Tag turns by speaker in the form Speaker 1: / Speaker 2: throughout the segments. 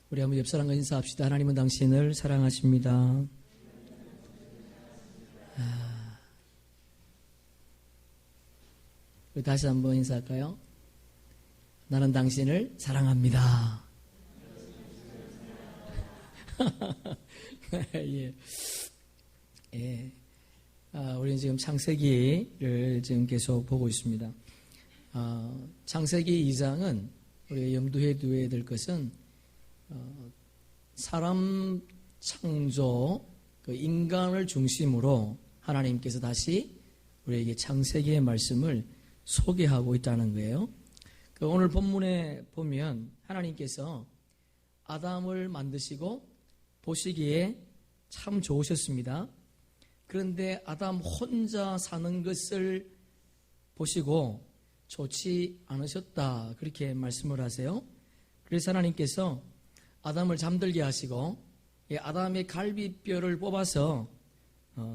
Speaker 1: 우리 한번 옆 사람과 인사합시다. 하나님은 당신을 사랑하십니다. 우리 다시 한번 인사할까요? 나는 당신을 사랑합니다. 예. 예. 우리는 지금 창세기를 지금 계속 보고 있습니다. 창세기 2장은 우리가 염두에 두어야 될 것은 사람 창조, 그 인간을 중심으로 하나님께서 다시 우리에게 창세기의 말씀을 소개하고 있다는 거예요. 오늘 본문에 보면 하나님께서 아담을 만드시고 보시기에 참 좋으셨습니다. 그런데 아담 혼자 사는 것을 보시고 좋지 않으셨다, 그렇게 말씀을 하세요. 그래서 하나님께서 아담을 잠들게 하시고 아담의 갈비뼈를 뽑아서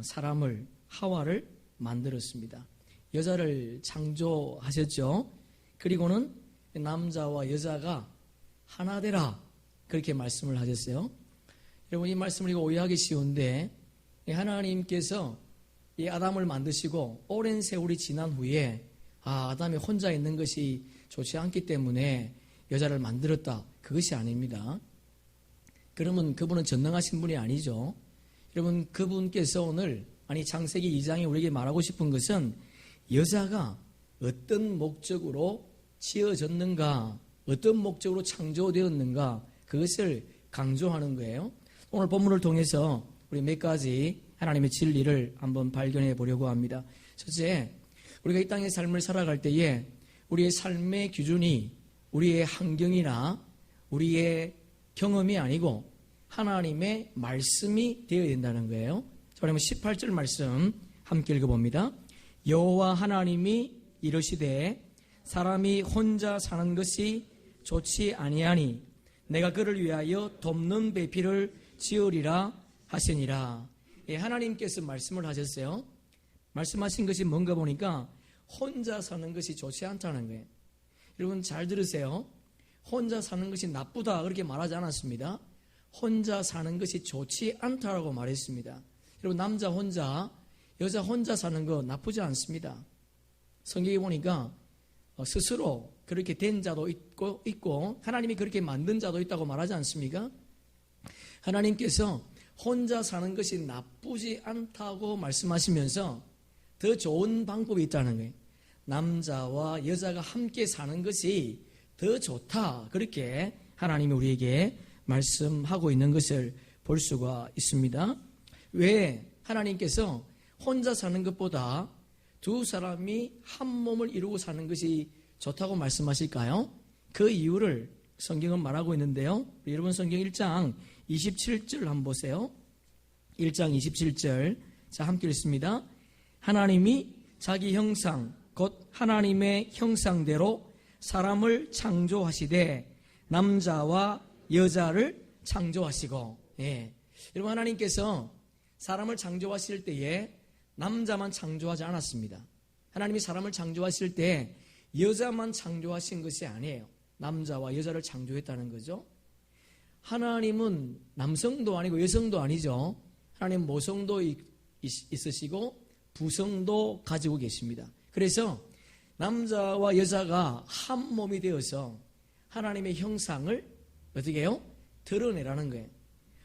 Speaker 1: 사람을, 하와를 만들었습니다. 여자를 창조하셨죠. 그리고는 남자와 여자가 하나 되라, 그렇게 말씀을 하셨어요. 여러분, 이 말씀을 오해하기 쉬운데 하나님께서 이 아담을 만드시고 오랜 세월이 지난 후에 아담이 혼자 있는 것이 좋지 않기 때문에 여자를 만들었다, 그것이 아닙니다. 그러면 그분은 전능하신 분이 아니죠. 여러분, 그분께서 오늘 창세기 2장에 우리에게 말하고 싶은 것은 여자가 어떤 목적으로 지어졌는가, 어떤 목적으로 창조되었는가, 그것을 강조하는 거예요. 오늘 본문을 통해서 우리 몇 가지 하나님의 진리를 한번 발견해 보려고 합니다. 첫째, 우리가 이 땅의 삶을 살아갈 때에 우리의 삶의 기준이 우리의 환경이나 우리의 경험이 아니고 하나님의 말씀이 되어야 된다는 거예요. 그러면 18절 말씀 함께 읽어봅니다. 여호와 하나님이 이르시되 사람이 혼자 사는 것이 좋지 아니하니 내가 그를 위하여 돕는 배필을 지으리라 하시니라. 하나님께서 말씀을 하셨어요. 말씀하신 것이 뭔가 보니까 혼자 사는 것이 좋지 않다는 거예요. 여러분 잘 들으세요. 혼자 사는 것이 나쁘다, 그렇게 말하지 않았습니다. 혼자 사는 것이 좋지 않다라고 말했습니다. 여러분, 남자 혼자, 여자 혼자 사는 거 나쁘지 않습니다. 성경에 보니까 스스로 그렇게 된 자도 있고 하나님이 그렇게 만든 자도 있다고 말하지 않습니까? 하나님께서 혼자 사는 것이 나쁘지 않다고 말씀하시면서 더 좋은 방법이 있다는 거예요. 남자와 여자가 함께 사는 것이 더 좋다, 그렇게 하나님이 우리에게 말씀하고 있는 것을 볼 수가 있습니다. 왜 하나님께서 혼자 사는 것보다 두 사람이 한 몸을 이루고 사는 것이 좋다고 말씀하실까요? 그 이유를 성경은 말하고 있는데요. 여러분, 성경 1장 27절 한번 보세요. 1장 27절, 자, 함께 읽습니다. 하나님이 자기 형상, 곧 하나님의 형상대로 사람을 창조하시되 남자와 여자를 창조하시고. 여러분, 하나님께서 사람을 창조하실 때에 남자만 창조하지 않았습니다. 하나님이 사람을 창조하실 때 여자만 창조하신 것이 아니에요. 남자와 여자를 창조했다는 거죠. 하나님은 남성도 아니고 여성도 아니죠. 하나님 모성도 있으시고 부성도 가지고 계십니다. 그래서 남자와 여자가 한 몸이 되어서 하나님의 형상을 어떻게 해요? 드러내라는 거예요.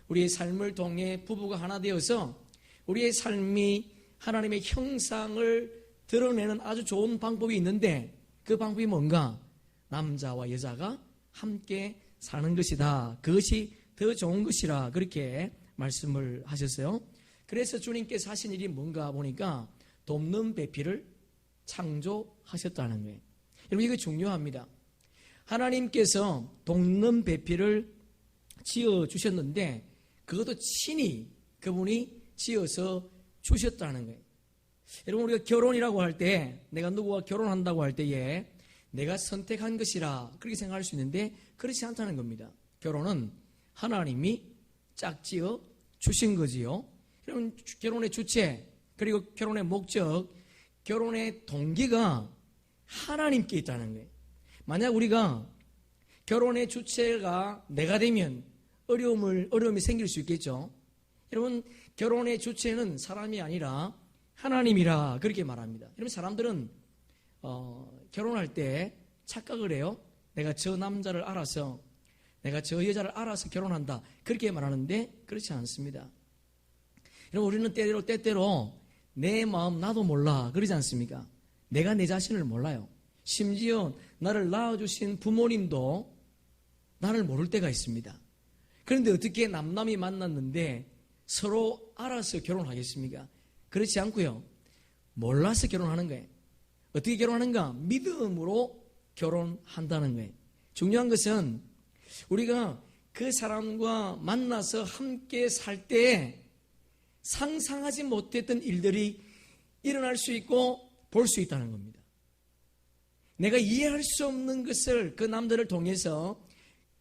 Speaker 1: 우리의 삶을 통해 부부가 하나 되어서 우리의 삶이 하나님의 형상을 드러내는 아주 좋은 방법이 있는데 그 방법이 뭔가? 남자와 여자가 함께 사는 것이다. 그것이 더 좋은 것이라, 그렇게 말씀을 하셨어요. 그래서 주님께서 하신 일이 뭔가 보니까 돕는 배필을 창조하셨다는 거예요. 여러분, 이거 중요합니다. 하나님께서 돕는 배필을 지어주셨는데 그것도 친히 그분이 지어서 주셨다는 거예요. 여러분, 우리가 결혼이라고 할 때, 내가 누구와 결혼한다고 할 때에 내가 선택한 것이라 그렇게 생각할 수 있는데 그렇지 않다는 겁니다. 결혼은 하나님이 짝지어 주신 거지요. 여러분, 결혼의 주체, 그리고 결혼의 목적, 결혼의 동기가 하나님께 있다는 거예요. 만약 우리가 결혼의 주체가 내가 되면 어려움이 생길 수 있겠죠. 여러분, 결혼의 주체는 사람이 아니라 하나님이라 그렇게 말합니다. 여러분, 사람들은 결혼할 때 착각을 해요. 내가 저 남자를 알아서, 내가 저 여자를 알아서 결혼한다, 그렇게 말하는데 그렇지 않습니다. 여러분, 우리는 때때로 내 마음 나도 몰라 그러지 않습니까? 내가 내 자신을 몰라요. 심지어 나를 낳아주신 부모님도 나를 모를 때가 있습니다. 그런데 어떻게 남남이 만났는데 서로 알아서 결혼하겠습니까? 그렇지 않고요. 몰라서 결혼하는 거예요. 어떻게 결혼하는가? 믿음으로 결혼한다는 거예요. 중요한 것은 우리가 그 사람과 만나서 함께 살 때 상상하지 못했던 일들이 일어날 수 있고 볼 수 있다는 겁니다. 내가 이해할 수 없는 것을 그 남자를 통해서,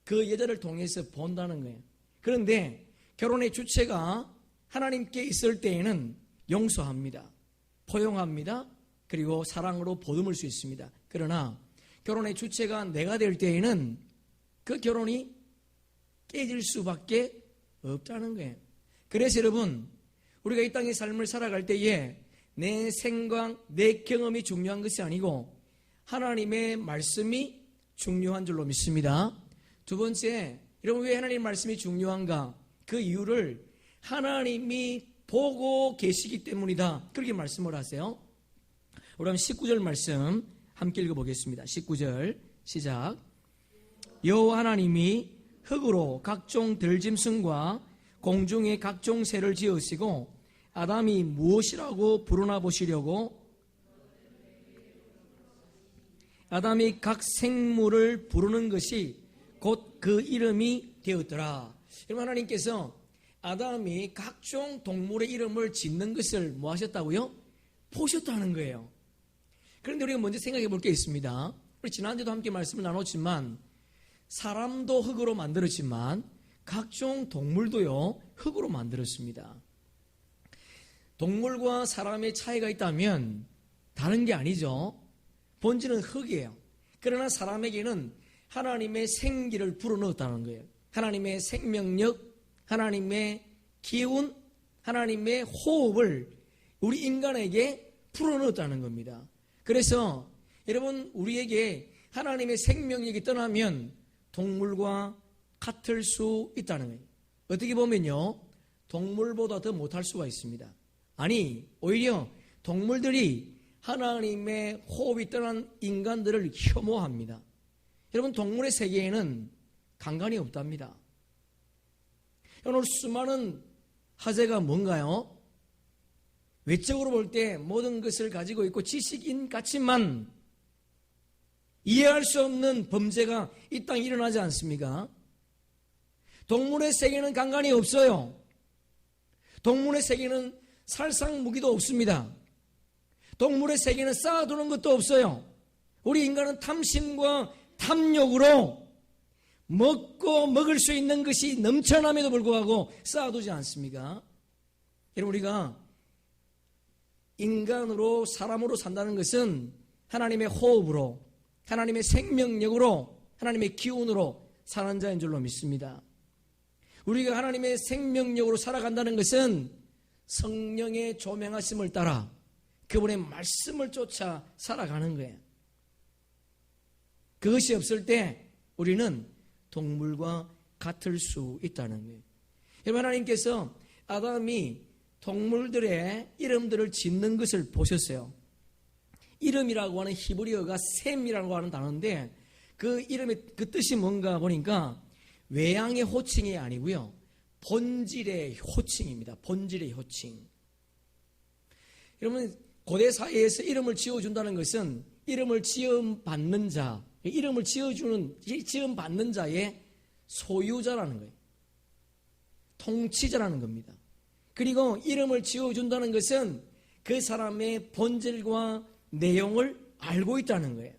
Speaker 1: 그 여자를 통해서 본다는 거예요. 그런데 결혼의 주체가 하나님께 있을 때에는 용서합니다. 포용합니다. 그리고 사랑으로 보듬을 수 있습니다. 그러나 결혼의 주체가 내가 될 때에는 그 결혼이 깨질 수밖에 없다는 거예요. 그래서 여러분, 우리가 이 땅의 삶을 살아갈 때에 내 생각, 내 경험이 중요한 것이 아니고 하나님의 말씀이 중요한 줄로 믿습니다. 두 번째, 여러분, 왜 하나님의 말씀이 중요한가? 그 이유를 하나님이 보고 계시기 때문이다, 그렇게 말씀을 하세요. 우리 한번 19절 말씀 함께 읽어보겠습니다. 19절 시작. 여호와 하나님이 흙으로 각종 들짐승과 공중의 각종 새를 지으시고 아담이 무엇이라고 부르나 보시려고 아담이 각 생물을 부르는 것이 곧 그 이름이 되었더라. 여러분, 하나님께서 아담이 각종 동물의 이름을 짓는 것을 뭐 하셨다고요? 보셨다는 거예요. 그런데 우리가 먼저 생각해 볼 게 있습니다. 우리 지난주도 함께 말씀을 나눴지만 사람도 흙으로 만들었지만 각종 동물도요, 흙으로 만들었습니다. 동물과 사람의 차이가 있다면 다른 게 아니죠. 본질은 흙이에요. 그러나 사람에게는 하나님의 생기를 불어넣었다는 거예요. 하나님의 생명력, 하나님의 기운, 하나님의 호흡을 우리 인간에게 불어넣었다는 겁니다. 그래서 여러분, 우리에게 하나님의 생명력이 떠나면 동물과 같을 수 있다는 거예요. 어떻게 보면요, 동물보다 더 못할 수가 있습니다. 아니, 오히려 동물들이 하나님의 호흡이 떠난 인간들을 혐오합니다. 여러분, 동물의 세계에는 강간이 없답니다. 오늘 수많은 화제가 뭔가요? 외적으로 볼 때 모든 것을 가지고 있고 지식인 같지만 이해할 수 없는 범죄가 이 땅에 일어나지 않습니까? 동물의 세계는 강간이 없어요. 동물의 세계는 살상무기도 없습니다. 동물의 세계는 쌓아두는 것도 없어요. 우리 인간은 탐심과 탐욕으로 먹고 먹을 수 있는 것이 넘쳐남에도 불구하고 쌓아두지 않습니까? 여러분, 우리가 인간으로, 사람으로 산다는 것은 하나님의 호흡으로, 하나님의 생명력으로, 하나님의 기운으로 사는 자인 줄로 믿습니다. 우리가 하나님의 생명력으로 살아간다는 것은 성령의 조명하심을 따라 그분의 말씀을 쫓아 살아가는 거예요. 그것이 없을 때 우리는 동물과 같을 수 있다는 거예요. 여러분, 하나님께서 아담이 동물들의 이름들을 짓는 것을 보셨어요. 이름이라고 하는 히브리어가 셈이라고 하는 단어인데 그 이름의 그 뜻이 뭔가 보니까 외양의 호칭이 아니고요, 본질의 호칭입니다. 본질의 호칭. 여러분, 고대 사회에서 이름을 지어준다는 것은 이름을 지음받는 자, 이름을 지음받는 자의 소유자라는 거예요. 통치자라는 겁니다. 그리고 이름을 지어준다는 것은 그 사람의 본질과 내용을 알고 있다는 거예요.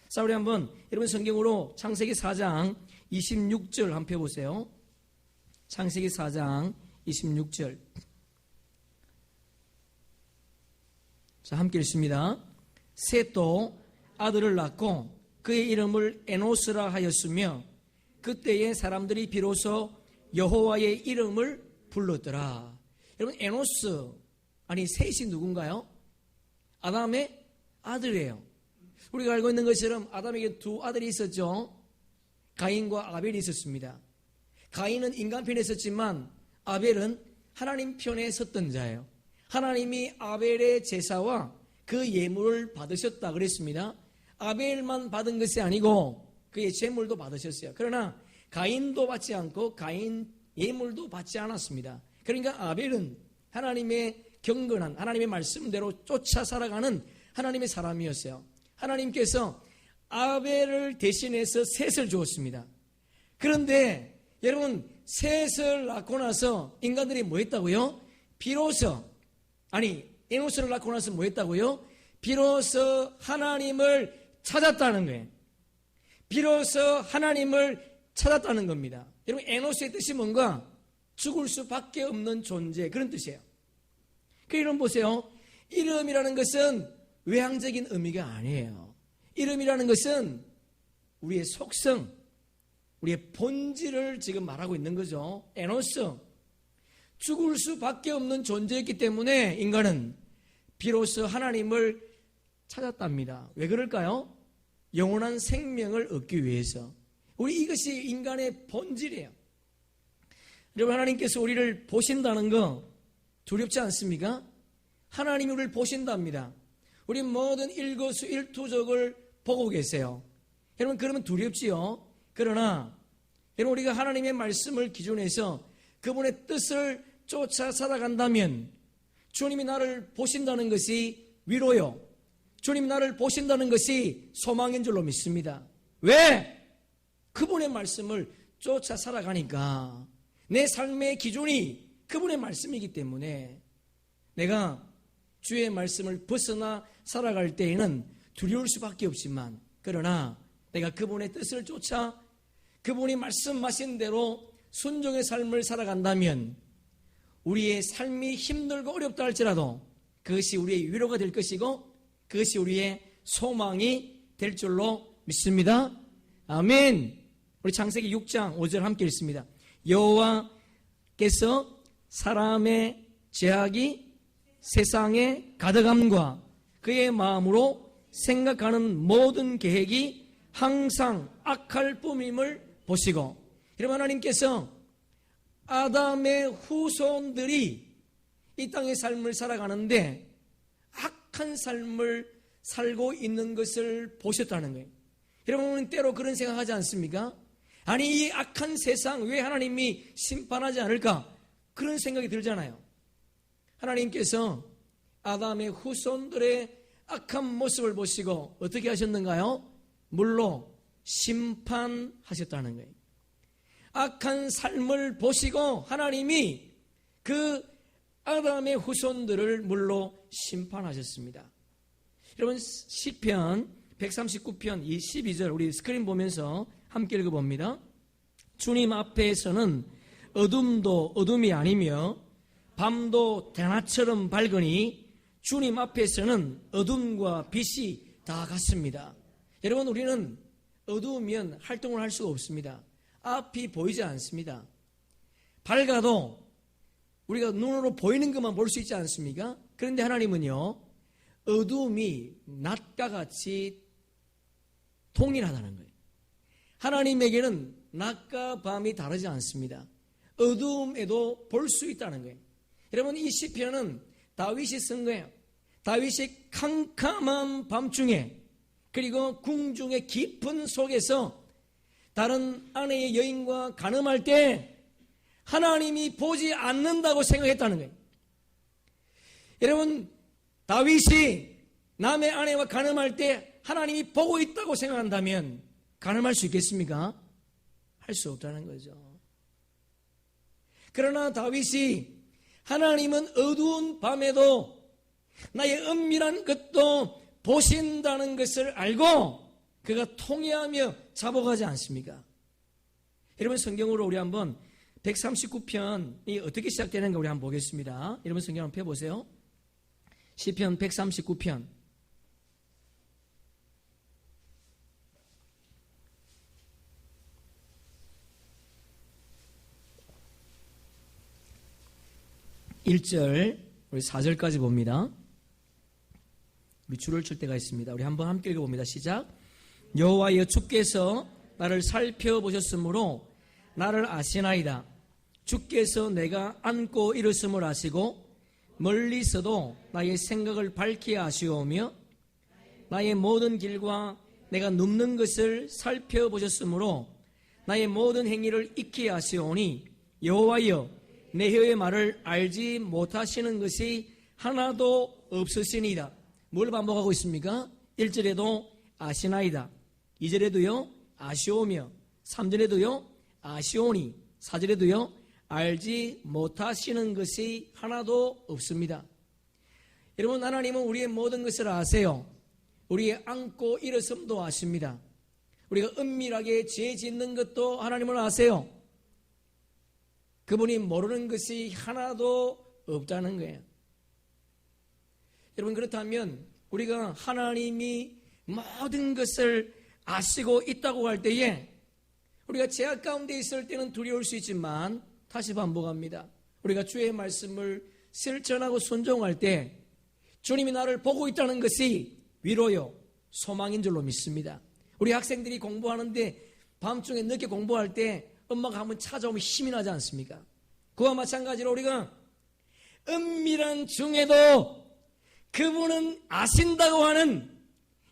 Speaker 1: 자, 우리 한번 여러분 성경으로 창세기 4장 26절 한번 펴보세요. 창세기 4장 26절. 자, 함께 읽습니다. 셋도 아들을 낳고 그의 이름을 에노스라 하였으며 그때의 사람들이 비로소 여호와의 이름을 불렀더라. 여러분, 에노스, 아니 셋이 누군가요? 아담의 아들이에요. 우리가 알고 있는 것처럼 아담에게 두 아들이 있었죠. 가인과 아벨이 있었습니다. 가인은 인간 편에 있었지만 아벨은 하나님 편에 섰던 자예요. 하나님이 아벨의 제사와 그 예물을 받으셨다 그랬습니다. 아벨만 받은 것이 아니고 그의 제물도 받으셨어요. 그러나 가인도 받지 않고 가인 예물도 받지 않았습니다. 그러니까 아벨은 하나님의 경건한 하나님의 말씀대로 쫓아 살아가는 하나님의 사람이었어요. 하나님께서 아벨을 대신해서 셋을 주었습니다. 그런데 여러분, 셋을 낳고 나서 인간들이 뭐 했다고요? 에노스를 낳고 나서 뭐 했다고요? 비로소 하나님을 찾았다는 거예요. 비로소 하나님을 찾았다는 겁니다. 여러분, 에노스의 뜻이 뭔가? 죽을 수밖에 없는 존재, 그런 뜻이에요. 그 이름 보세요. 이름이라는 것은 외향적인 의미가 아니에요. 이름이라는 것은 우리의 속성, 우리의 본질을 지금 말하고 있는 거죠. 에노스, 죽을 수밖에 없는 존재였기 때문에 인간은 비로소 하나님을 찾았답니다. 왜 그럴까요? 영원한 생명을 얻기 위해서. 이것이 인간의 본질이에요. 여러분, 하나님께서 우리를 보신다는 거 두렵지 않습니까? 하나님이 우리를 보신답니다. 우리 모든 일거수일투족을 보고 계세요. 여러분, 그러면 두렵지요? 그러나 여러분, 우리가 하나님의 말씀을 기준해서 그분의 뜻을 쫓아 살아간다면 주님이 나를 보신다는 것이 위로요. 주님이 나를 보신다는 것이 소망인 줄로 믿습니다. 왜? 그분의 말씀을 쫓아 살아가니까. 내 삶의 기준이 그분의 말씀이기 때문에 내가 주의 말씀을 벗어나 살아갈 때에는 두려울 수밖에 없지만, 그러나 내가 그분의 뜻을 쫓아 그분이 말씀하신 대로 순종의 삶을 살아간다면 우리의 삶이 힘들고 어렵다 할지라도 그것이 우리의 위로가 될 것이고 그것이 우리의 소망이 될 줄로 믿습니다. 아멘. 우리 창세기 6장 5절 함께 읽습니다. 여호와께서 사람의 죄악이 세상에 가득함과 그의 마음으로 생각하는 모든 계획이 항상 악할 뿐임을 보시고, 여러분, 하나님께서 아담의 후손들이 이 땅의 삶을 살아가는데 악한 삶을 살고 있는 것을 보셨다는 거예요. 여러분, 때로 그런 생각하지 않습니까? 아니, 이 악한 세상 왜 하나님이 심판하지 않을까? 그런 생각이 들잖아요. 하나님께서 아담의 후손들의 악한 모습을 보시고 어떻게 하셨는가요? 물로 심판하셨다는 거예요. 악한 삶을 보시고 하나님이 그 아담의 후손들을 물로 심판하셨습니다. 여러분, 시편 139편 12절 우리 스크린 보면서 함께 읽어봅니다. 주님 앞에서는 어둠도 어둠이 아니며 밤도 대낮처럼 밝으니 주님 앞에서는 어둠과 빛이 다 같습니다. 여러분, 우리는 어두우면 활동을 할 수가 없습니다. 앞이 보이지 않습니다. 밝아도 우리가 눈으로 보이는 것만 볼 수 있지 않습니까? 그런데 하나님은요, 어두움이 낮과 같이 동일하다는 거예요. 하나님에게는 낮과 밤이 다르지 않습니다. 어두움에도 볼 수 있다는 거예요. 여러분, 이 시편은 다윗이 쓴 거예요. 다윗이 캄캄한 밤중에 그리고 궁중의 깊은 속에서 다른 아내의 여인과 간음할 때 하나님이 보지 않는다고 생각했다는 거예요. 여러분, 다윗이 남의 아내와 간음할 때 하나님이 보고 있다고 생각한다면 간음할 수 있겠습니까? 할 수 없다는 거죠. 그러나 다윗이 하나님은 어두운 밤에도 나의 은밀한 것도 보신다는 것을 알고 그가 통회하며 자복하지 않습니까? 여러분, 성경으로 우리 한번 139편이 어떻게 시작되는가 우리 한번 보겠습니다. 여러분, 성경 한번 펴보세요. 시편 139편. 1절 우리 4절까지 봅니다. 우리 줄을 칠 때가 있습니다. 우리 한번 함께 읽어봅니다. 시작. 여호와여 주께서 나를 살펴보셨으므로 나를 아시나이다. 주께서 내가 앉고 일었음을 아시고 멀리서도 나의 생각을 밝히 아시오며 나의 모든 길과 내가 눕는 것을 살펴보셨으므로 나의 모든 행위를 익히 아시오니 여호와여 내 혀의 말을 알지 못하시는 것이 하나도 없으시니이다. 뭘 반복하고 있습니까? 1절에도 아시나이다, 2절에도요 아시오며, 3절에도요 아시오니, 4절에도요 알지 못하시는 것이 하나도 없습니다. 여러분, 하나님은 우리의 모든 것을 아세요. 우리의 앉고 일어섬도 아십니다. 우리가 은밀하게 죄 짓는 것도 하나님은 아세요. 그분이 모르는 것이 하나도 없다는 거예요. 여러분, 그렇다면 우리가 하나님이 모든 것을 아시고 있다고 할 때에 우리가 죄악 가운데 있을 때는 두려울 수 있지만, 다시 반복합니다. 우리가 주의 말씀을 실천하고 순종할 때 주님이 나를 보고 있다는 것이 위로요, 소망인 줄로 믿습니다. 우리 학생들이 공부하는데 밤중에 늦게 공부할 때 엄마가 한번 찾아오면 힘이 나지 않습니까? 그와 마찬가지로 우리가 은밀한 중에도 그분은 아신다고 하는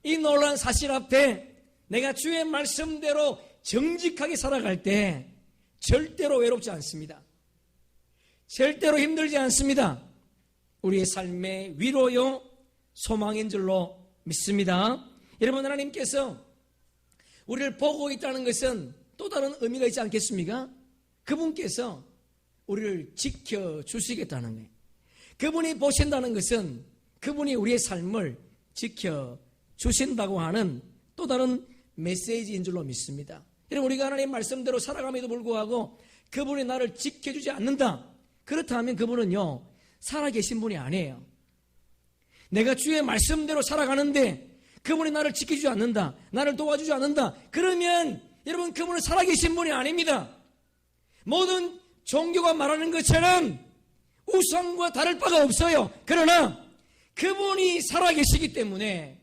Speaker 1: 이 놀라운 사실 앞에 내가 주의 말씀대로 정직하게 살아갈 때 절대로 외롭지 않습니다. 절대로 힘들지 않습니다. 우리의 삶의 위로요, 소망인 줄로 믿습니다. 여러분, 하나님께서 우리를 보고 있다는 것은 또 다른 의미가 있지 않겠습니까? 그분께서 우리를 지켜주시겠다는 거예요. 그분이 보신다는 것은 그분이 우리의 삶을 지켜주신다고 하는 또 다른 메시지인 줄로 믿습니다. 여러분, 우리가 하나님 말씀대로 살아감에도 불구하고 그분이 나를 지켜주지 않는다, 그렇다면 그분은요 살아계신 분이 아니에요. 내가 주의 말씀대로 살아가는데 그분이 나를 지켜주지 않는다, 나를 도와주지 않는다, 그러면 여러분 그분은 살아계신 분이 아닙니다. 모든 종교가 말하는 것처럼 우상과 다를 바가 없어요. 그러나 그분이 살아계시기 때문에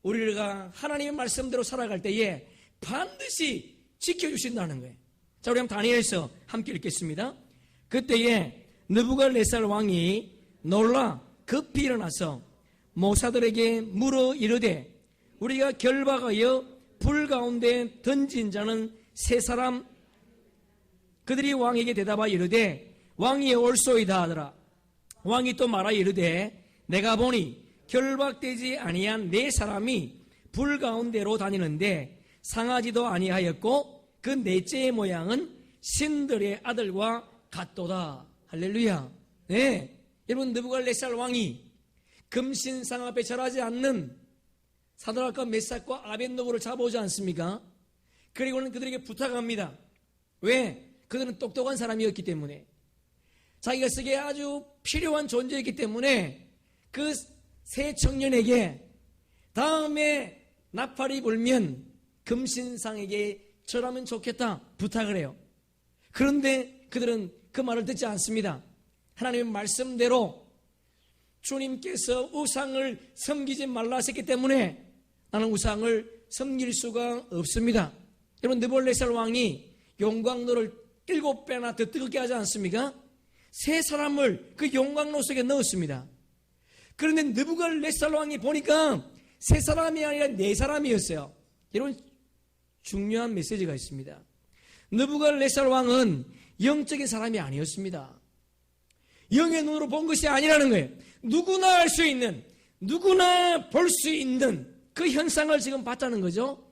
Speaker 1: 우리가 하나님의 말씀대로 살아갈 때에 반드시 지켜주신다는 거예요. 자, 우리 한번 다니엘서 함께 읽겠습니다. 그때에 느부갓네살 왕이 놀라 급히 일어나서 모사들에게 물어 이르되 우리가 결박하여 불 가운데 던진 자는 세 사람. 그들이 왕에게 대답하여 이르되 왕이 올소이다 하더라. 왕이 또 말하여 이르되 내가 보니 결박되지 아니한 네 사람이 불 가운데로 다니는데 상하지도 아니하였고 그 넷째의 모양은 신들의 아들과 같도다. 할렐루야. 네, 여러분, 느부갓네살 왕이 금신상 앞에 절하지 않는 사드락과 메삭과 아벳노고를 잡아오지 않습니까? 그리고는 그들에게 부탁합니다. 왜? 그들은 똑똑한 사람이었기 때문에, 자기가 쓰기에 아주 필요한 존재였기 때문에 그 세 청년에게 다음에 나팔이 불면 금신상에게 절하면 좋겠다 부탁을 해요. 그런데 그들은 그 말을 듣지 않습니다. 하나님의 말씀대로 주님께서 우상을 섬기지 말라 하셨기 때문에 나는 우상을 섬길 수가 없습니다. 여러분, 느부갓네살 왕이 용광로를 7배나 더 뜨겁게 하지 않습니까? 세 사람을 그 용광로 속에 넣었습니다. 그런데 느부갓네살 왕이 보니까 세 사람이 아니라 네 사람이었어요. 여러분, 중요한 메시지가 있습니다. 느부갓네살 왕은 영적인 사람이 아니었습니다. 영의 눈으로 본 것이 아니라는 거예요. 누구나 알 수 있는, 누구나 볼 수 있는 그 현상을 지금 봤다는 거죠.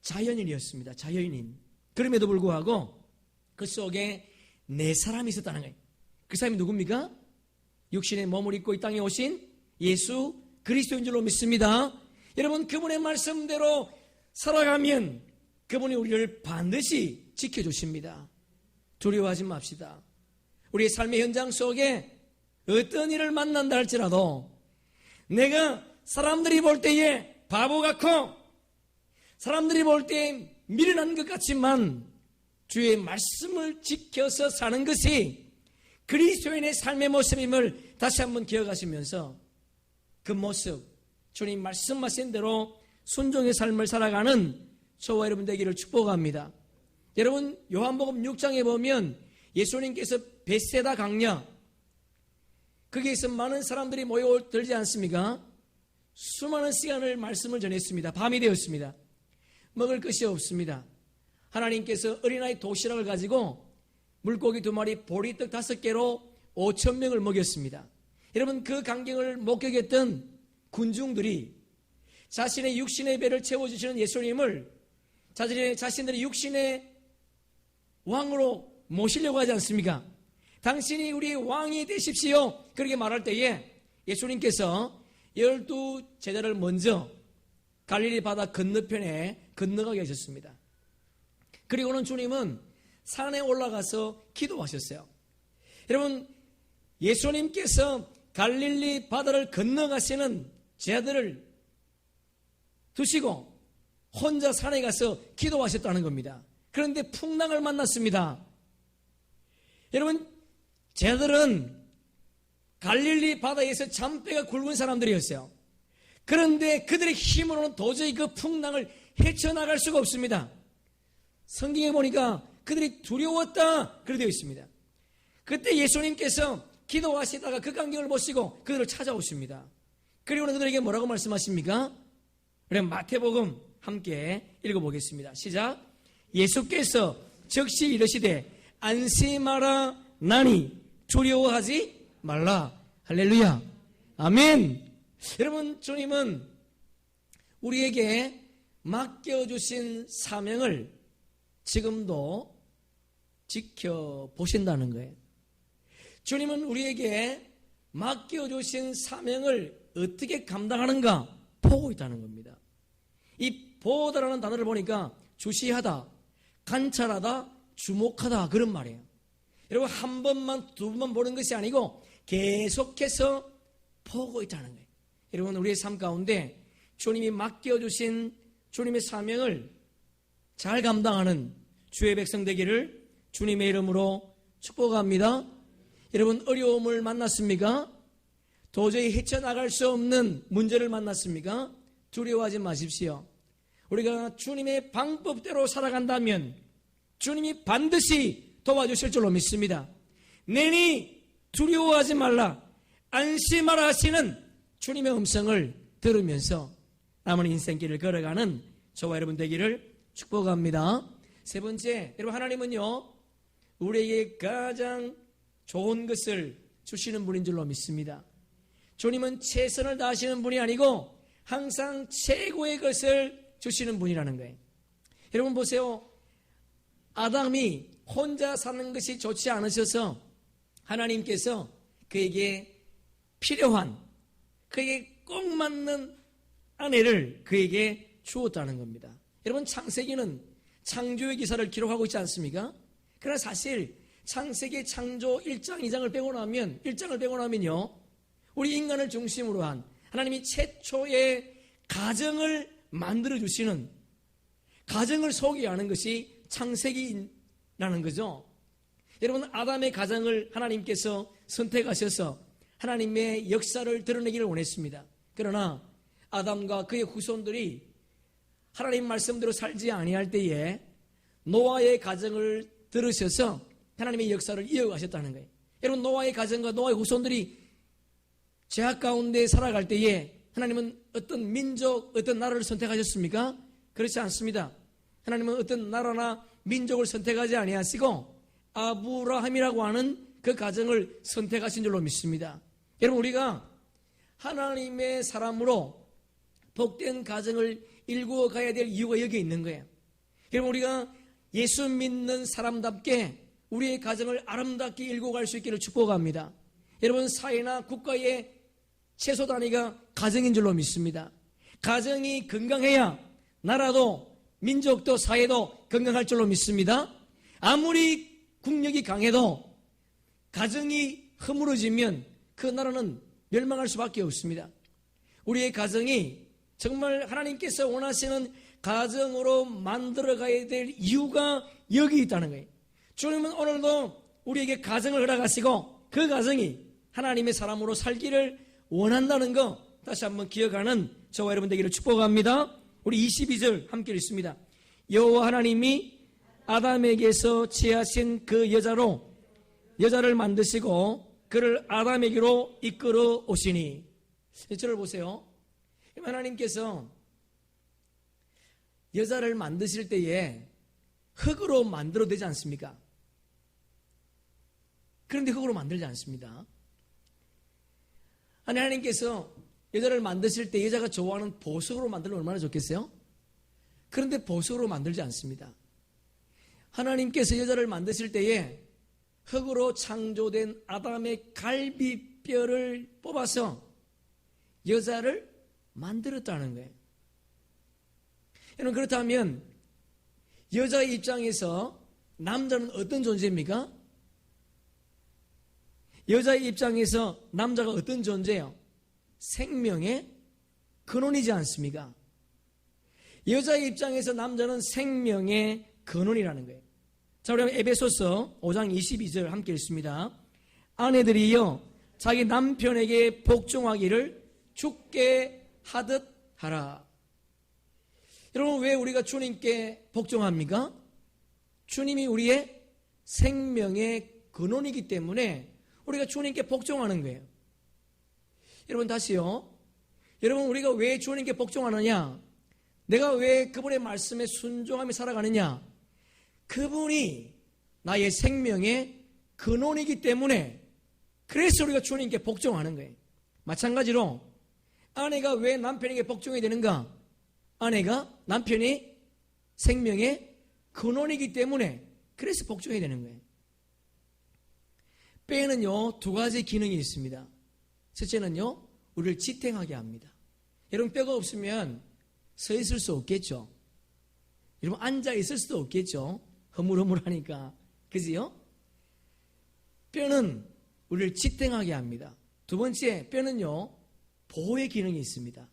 Speaker 1: 자연인이었습니다. 자연인. 그럼에도 불구하고 그 속에 네 사람이 있었다는 거예요. 그 사람이 누굽니까? 육신의 몸을 입고 이 땅에 오신 예수 그리스도인 줄로 믿습니다. 여러분, 그분의 말씀대로 살아가면 그분이 우리를 반드시 지켜주십니다. 두려워하지 맙시다. 우리의 삶의 현장 속에 어떤 일을 만난다 할지라도 내가 사람들이 볼 때에 바보 같고 사람들이 볼 때 미련한 것 같지만 주의 말씀을 지켜서 사는 것이 그리스도인의 삶의 모습임을 다시 한번 기억하시면서 그 모습, 주님 말씀하신 대로 순종의 삶을 살아가는 저와 여러분 되기를 축복합니다. 여러분 요한복음 6장에 보면 예수님께서 벳세다 강야, 거기에서 많은 사람들이 모여들지 않습니까? 수많은 시간을 말씀을 전했습니다. 밤이 되었습니다. 먹을 것이 없습니다. 하나님께서 어린아이 도시락을 가지고 물고기 2마리, 보리떡 5개로 5,000명을 먹였습니다. 여러분 그 광경을 목격했던 군중들이 자신의 육신의 배를 채워주시는 예수님을 자신들의 육신의 왕으로 모시려고 하지 않습니까? 당신이 우리의 왕이 되십시오. 그렇게 말할 때에 예수님께서 12 제자를 먼저 갈릴리 바다 건너편에 건너가게 하셨습니다. 그리고는 주님은 산에 올라가서 기도하셨어요. 여러분 예수님께서 갈릴리 바다를 건너가시는 제자들을 두시고 혼자 산에 가서 기도하셨다는 겁니다. 그런데 풍랑을 만났습니다. 여러분 제자들은 갈릴리 바다에서 잔뼈가 굵은 사람들이었어요. 그런데 그들의 힘으로는 도저히 그 풍랑을 헤쳐나갈 수가 없습니다. 성경에 보니까 그들이 두려웠다 그렇게 되어 있습니다. 그때 예수님께서 기도하시다가 그 광경을 보시고 그들을 찾아오십니다. 그리고는 그들에게 뭐라고 말씀하십니까? 그래 마태복음 함께 읽어보겠습니다. 시작. 예수께서 즉시 이르시되 안심하라 나니 두려워하지 말라. 할렐루야. 아멘. 여러분 주님은 우리에게 맡겨주신 사명을 지금도 지켜보신다는 거예요. 주님은 우리에게 맡겨주신 사명을 어떻게 감당하는가 보고 있다는 겁니다. 이 보다라는 단어를 보니까 주시하다, 관찰하다, 주목하다 그런 말이에요. 여러분 한 번만 두 번만 보는 것이 아니고 계속해서 보고 있다는 거예요. 여러분 우리의 삶 가운데 주님이 맡겨주신 주님의 사명을 잘 감당하는 주의 백성 되기를 주님의 이름으로 축복합니다. 여러분 어려움을 만났습니까? 도저히 헤쳐나갈 수 없는 문제를 만났습니까? 두려워하지 마십시오. 우리가 주님의 방법대로 살아간다면 주님이 반드시 도와주실 줄로 믿습니다. 내니 두려워하지 말라 안심하라 하시는 주님의 음성을 들으면서 남은 인생길을 걸어가는 저와 여러분 되기를 축복합니다. 세 번째, 여러분 하나님은요 우리에게 가장 좋은 것을 주시는 분인 줄로 믿습니다. 주님은 최선을 다하시는 분이 아니고 항상 최고의 것을 주시는 분이라는 거예요. 여러분 보세요. 아담이 혼자 사는 것이 좋지 않으셔서 하나님께서 그에게 필요한, 그에게 꼭 맞는 아내를 그에게 주었다는 겁니다. 여러분 창세기는 창조의 기사를 기록하고 있지 않습니까? 그러나 사실 창세기 창조 1장, 2장을 빼고 나면요 우리 인간을 중심으로 한 하나님이 최초의 가정을 만들어주시는, 가정을 소개하는 것이 창세기라는 거죠. 여러분 아담의 가정을 하나님께서 선택하셔서 하나님의 역사를 드러내기를 원했습니다. 그러나 아담과 그의 후손들이 하나님 말씀대로 살지 아니할 때에 노아의 가정을 들으셔서 하나님의 역사를 이어가셨다는 거예요. 여러분 노아의 가정과 노아의 후손들이 죄악 가운데 살아갈 때에 하나님은 어떤 민족, 어떤 나라를 선택하셨습니까? 그렇지 않습니다. 하나님은 어떤 나라나 민족을 선택하지 아니하시고 아브라함이라고 하는 그 가정을 선택하신 줄로 믿습니다. 여러분 우리가 하나님의 사람으로 복된 가정을 일구어 가야 될 이유가 여기에 있는 거예요. 여러분 우리가 예수 믿는 사람답게 우리의 가정을 아름답게 일구어 갈 수 있기를 축복합니다. 여러분 사회나 국가의 최소 단위가 가정인 줄로 믿습니다. 가정이 건강해야 나라도 민족도 사회도 건강할 줄로 믿습니다. 아무리 국력이 강해도 가정이 허물어지면 그 나라는 멸망할 수밖에 없습니다. 우리의 가정이 정말 하나님께서 원하시는 가정으로 만들어가야 될 이유가 여기 있다는 거예요. 주님은 오늘도 우리에게 가정을 허락하시고 그 가정이 하나님의 사람으로 살기를 원한다는 거 다시 한번 기억하는 저와 여러분 되기를 축복합니다. 우리 22절 함께 읽습니다. 여호와 하나님이 아담에게서 취하신 그 여자를 만드시고 그를 아담에게로 이끌어 오시니. 저를 보세요. 하나님께서 여자를 만드실 때에 흙으로 만들어도 되지 않습니까? 그런데 흙으로 만들지 않습니다. 하나님께서 여자를 만드실 때 여자가 좋아하는 보석으로 만들면 얼마나 좋겠어요? 그런데 보석으로 만들지 않습니다. 하나님께서 여자를 만드실 때에 흙으로 창조된 아담의 갈비뼈를 뽑아서 여자를 만들었다는 거예요. 여러분, 그렇다면 여자의 입장에서 남자는 어떤 존재입니까? 여자의 입장에서 남자가 어떤 존재예요? 생명의 근원이지 않습니까? 여자의 입장에서 남자는 생명의 근원이라는 거예요. 자, 우리 에베소서 5장 22절 함께 읽습니다. 아내들이여 자기 남편에게 복종하기를 주께 하듯 하라. 여러분, 왜 우리가 주님께 복종합니까? 주님이 우리의 생명의 근원이기 때문에 우리가 주님께 복종하는 거예요. 여러분, 다시요. 여러분, 우리가 왜 주님께 복종하느냐? 내가 왜 그분의 말씀에 순종하며 살아가느냐? 그분이 나의 생명의 근원이기 때문에 그래서 우리가 주님께 복종하는 거예요. 마찬가지로 아내가 왜 남편에게 복종해야 되는가? 아내가 남편이 생명의 근원이기 때문에 그래서 복종해야 되는 거예요. 뼈에는요, 두 가지 기능이 있습니다. 첫째는요, 우리를 지탱하게 합니다. 여러분, 뼈가 없으면 서 있을 수 없겠죠. 여러분, 앉아 있을 수도 없겠죠. 허물허물하니까. 그지요? 뼈는 우리를 지탱하게 합니다. 두 번째, 뼈는요, 보호의 기능이 있습니다.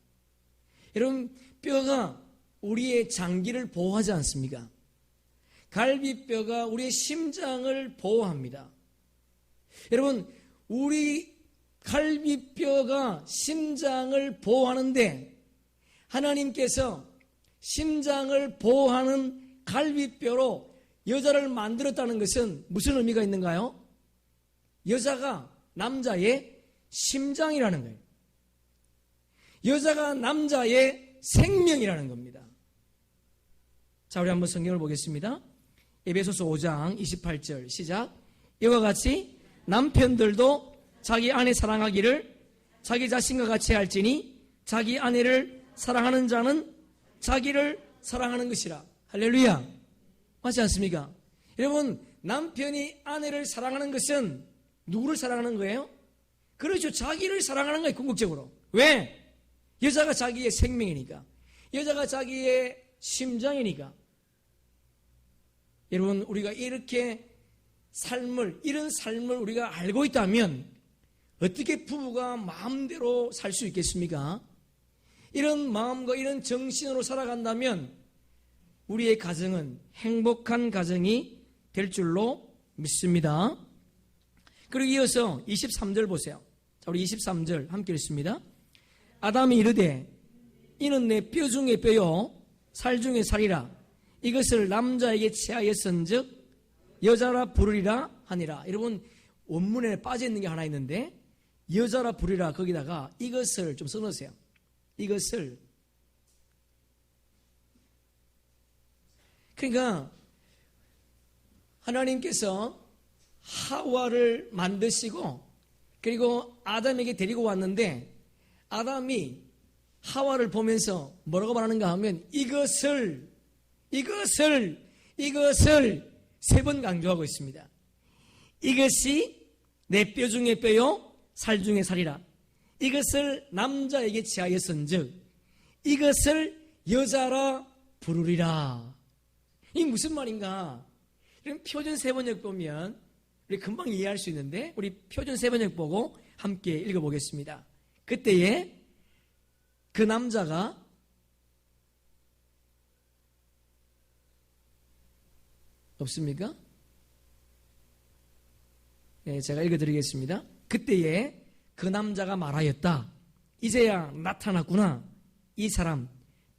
Speaker 1: 여러분, 뼈가 우리의 장기를 보호하지 않습니까? 갈비뼈가 우리의 심장을 보호합니다. 여러분, 우리 갈비뼈가 심장을 보호하는데 하나님께서 심장을 보호하는 갈비뼈로 여자를 만들었다는 것은 무슨 의미가 있는가요? 여자가 남자의 심장이라는 거예요. 여자가 남자의 생명이라는 겁니다. 자, 우리 한번 성경을 보겠습니다. 에베소서 5장 28절 시작. 이와 같이 남편들도 자기 아내 사랑하기를 자기 자신과 같이 할지니 자기 아내를 사랑하는 자는 자기를 사랑하는 것이라. 할렐루야. 맞지 않습니까? 여러분, 남편이 아내를 사랑하는 것은 누구를 사랑하는 거예요? 그렇죠. 자기를 사랑하는 거예요. 궁극적으로. 왜? 여자가 자기의 생명이니까. 여자가 자기의 심장이니까. 여러분, 우리가 이런 삶을 우리가 알고 있다면 어떻게 부부가 마음대로 살 수 있겠습니까? 이런 마음과 이런 정신으로 살아간다면 우리의 가정은 행복한 가정이 될 줄로 믿습니다. 그리고 이어서 23절 보세요. 자, 우리 23절 함께 읽습니다. 아담이 이르되 이는 내 뼈 중에 뼈요 살 중에 살이라. 이것을 남자에게 취하였은즉 여자라 부르리라 하니라. 여러분, 원문에 빠져있는 게 하나 있는데 여자라 부르리라 거기다가 이것을 좀 써놓으세요. 이것을. 그러니까 하나님께서 하와를 만드시고 그리고 아담에게 데리고 왔는데 아담이 하와를 보면서 뭐라고 말하는가 하면 이것을 세 번 강조하고 있습니다. 이것이 내 뼈 중에 뼈요 살 중에 살이라. 이것을 남자에게 취하였은즉 이것을 여자라 부르리라. 이게 무슨 말인가? 이런 표준 세번역 보면 우리 금방 이해할 수 있는데 우리 표준 세번역 보고 함께 읽어보겠습니다. 그때에 그 남자가 없습니까? 제가 읽어드리겠습니다. 그때에 그 남자가 말하였다. 이제야 나타났구나. 이 사람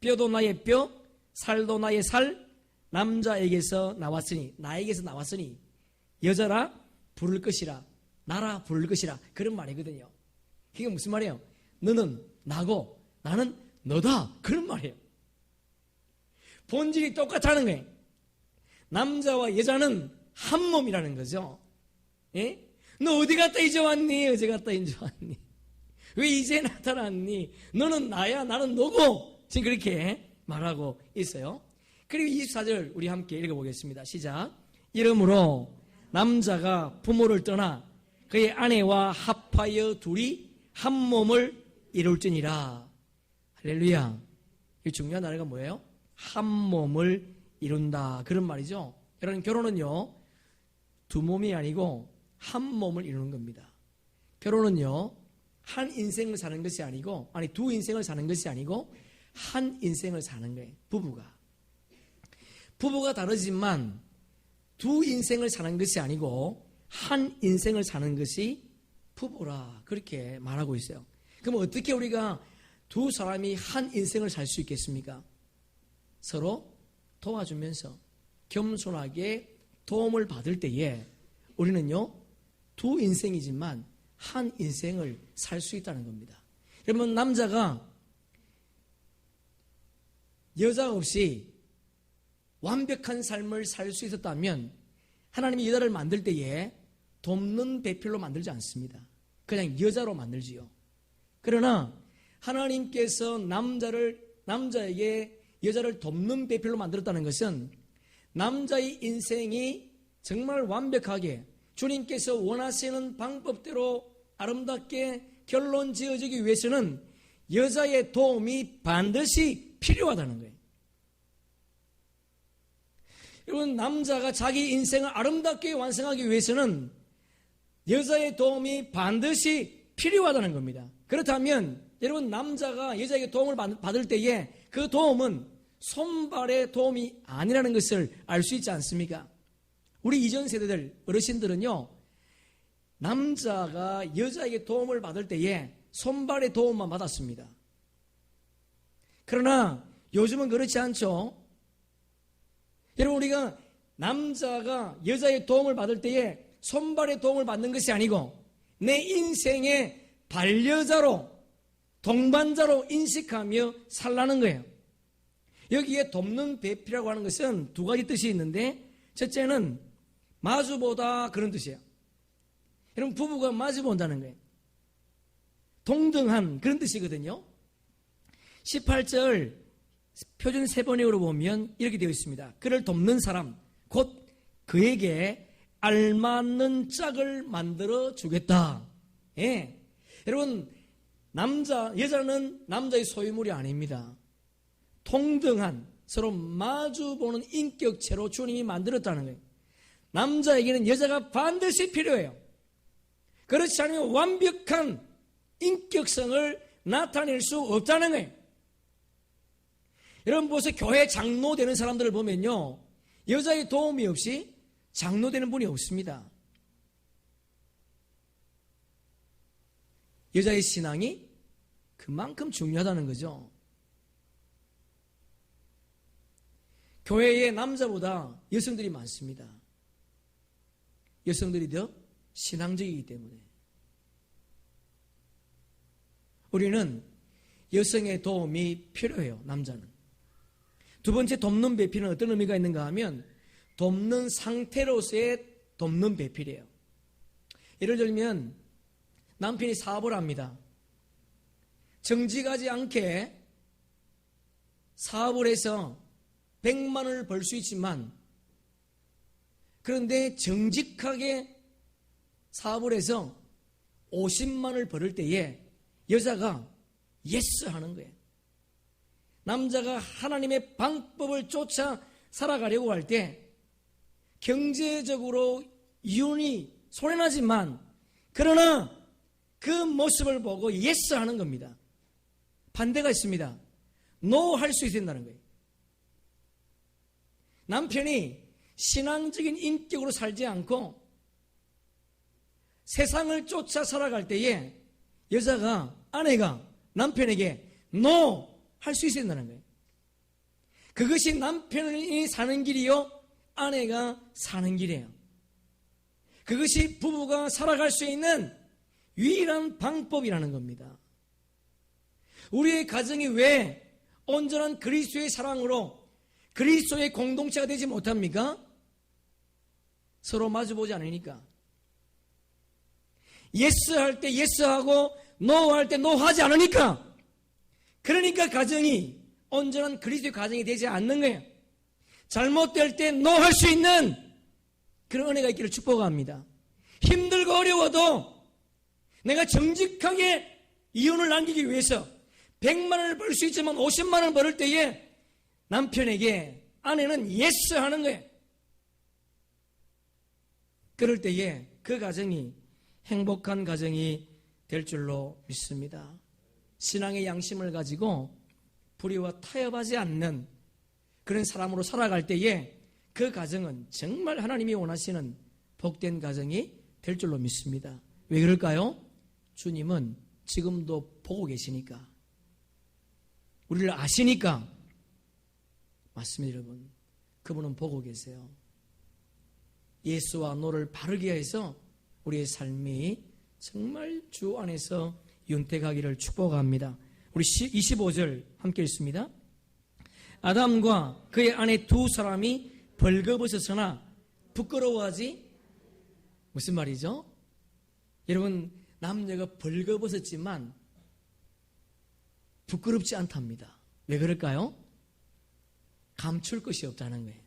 Speaker 1: 뼈도 나의 뼈, 살도 나의 살, 남자에게서 나왔으니, 나에게서 나왔으니 여자라 부를 것이라, 나라 부를 것이라, 그런 말이거든요. 그게 무슨 말이에요? 너는 나고 나는 너다, 그런 말이에요. 본질이 똑같다는 거예요. 남자와 여자는 한 몸이라는 거죠. 예? 너 어디 갔다 이제 왔니? 어제 갔다 이제 왔니? 왜 이제 나타났니? 너는 나야, 나는 너고. 지금 그렇게 말하고 있어요. 그리고 24절 우리 함께 읽어보겠습니다. 시작. 이러므로 남자가 부모를 떠나 그의 아내와 합하여 둘이 한 몸을 이룰지니라. 할렐루야. 이 중요한 단어가 뭐예요? 한 몸을 이룬다, 그런 말이죠. 여러분, 결혼은요 두 몸이 아니고 한 몸을 이루는 겁니다. 결혼은요 한 인생을 사는 것이 아니고, 아니 두 인생을 사는 것이 아니고 한 인생을 사는 거예요. 부부가 다르지만 두 인생을 사는 것이 아니고 한 인생을 사는 것이 부부라, 그렇게 말하고 있어요. 그럼 어떻게 우리가 두 사람이 한 인생을 살 수 있겠습니까? 서로 도와주면서 겸손하게 도움을 받을 때에 우리는요 두 인생이지만 한 인생을 살 수 있다는 겁니다. 여러분, 남자가 여자 없이 완벽한 삶을 살 수 있었다면 하나님이 여자를 만들 때에 돕는 배필로 만들지 않습니다. 그냥 여자로 만들지요. 그러나 하나님께서 남자에게 여자를 돕는 배필로 만들었다는 것은 남자의 인생이 정말 완벽하게 주님께서 원하시는 방법대로 아름답게 결론 지어지기 위해서는 여자의 도움이 반드시 필요하다는 거예요. 여러분, 남자가 자기 인생을 아름답게 완성하기 위해서는 여자의 도움이 반드시 필요하다는 겁니다. 그렇다면 여러분, 남자가 여자에게 도움을 받을 때에 그 도움은 손발의 도움이 아니라는 것을 알 수 있지 않습니까? 우리 이전 세대들 어르신들은요 남자가 여자에게 도움을 받을 때에 손발의 도움만 받았습니다. 그러나 요즘은 그렇지 않죠. 여러분, 우리가 남자가 여자의 도움을 받을 때에 손발의 도움을 받는 것이 아니고 내 인생의 반려자로, 동반자로 인식하며 살라는 거예요. 여기에 돕는 배필이라고 하는 것은 두 가지 뜻이 있는데, 첫째는 마주보다, 그런 뜻이에요. 여러분, 부부가 마주본다는 거예요. 동등한, 그런 뜻이거든요. 18절 표준 세번역으로 보면 이렇게 되어 있습니다. 그를 돕는 사람, 곧 그에게 알맞는 짝을 만들어 주겠다. 예. 여러분, 여자는 남자의 소유물이 아닙니다. 동등한, 서로 마주보는 인격체로 주님이 만들었다는 거예요. 남자에게는 여자가 반드시 필요해요. 그렇지 않으면 완벽한 인격성을 나타낼 수 없다는 거예요. 여러분, 벌써 교회 장로 되는 사람들을 보면요 여자의 도움이 없이 장로 되는 분이 없습니다. 여자의 신앙이 그만큼 중요하다는 거죠. 교회에 남자보다 여성들이 많습니다. 여성들이 더 신앙적이기 때문에. 우리는 여성의 도움이 필요해요, 남자는. 두 번째, 돕는 배필은 어떤 의미가 있는가 하면 돕는 상태로서의 돕는 배필이에요. 예를 들면 남편이 사업을 합니다. 정직하지 않게 사업을 해서 100만 원을 벌 수 있지만, 그런데 정직하게 사업을 해서 50만 원을 벌을 때에 여자가 예스 하는 거예요. 남자가 하나님의 방법을 쫓아 살아가려고 할 때 경제적으로 이윤이 손해나지만, 그러나 그 모습을 보고 예스 하는 겁니다. 반대가 있습니다. 노 할 수 있어야 된다는 거예요. 남편이 신앙적인 인격으로 살지 않고 세상을 쫓아 살아갈 때에 아내가 남편에게 NO 할 수 있어야 된다는 거예요. 그것이 남편이 사는 길이요, 아내가 사는 길이에요. 그것이 부부가 살아갈 수 있는 유일한 방법이라는 겁니다. 우리의 가정이 왜 온전한 그리스도의 사랑으로 그리스도의 공동체가 되지 못합니까? 서로 마주보지 않으니까. 예스 할 때 예스하고 노 할 때 노 하지 않으니까. 그러니까 가정이 온전한 그리스도의 가정이 되지 않는 거예요. 잘못될 때 노 할 수 있는 그런 은혜가 있기를 축복합니다. 힘들고 어려워도 내가 정직하게 이혼을 남기기 위해서 100만 원을 벌 수 있지만 50만 원을 벌을 때에 남편에게 아내는 예스 하는 거예요. 그럴 때에 그 가정이 행복한 가정이 될 줄로 믿습니다. 신앙의 양심을 가지고 불의와 타협하지 않는 그런 사람으로 살아갈 때에 그 가정은 정말 하나님이 원하시는 복된 가정이 될 줄로 믿습니다. 왜 그럴까요? 주님은 지금도 보고 계시니까, 우리를 아시니까. 맞습니다, 여러분. 그분은 보고 계세요. 예수와 노를 바르게 해서 우리의 삶이 정말 주 안에서 윤택하기를 축복합니다. 우리 25절 함께 읽습니다. 아담과 그의 아내 두 사람이 벌거벗었으나 부끄러워하지. 무슨 말이죠? 여러분, 남녀가 벌거벗었지만 부끄럽지 않답니다. 왜 그럴까요? 감출 것이 없다는 거예요.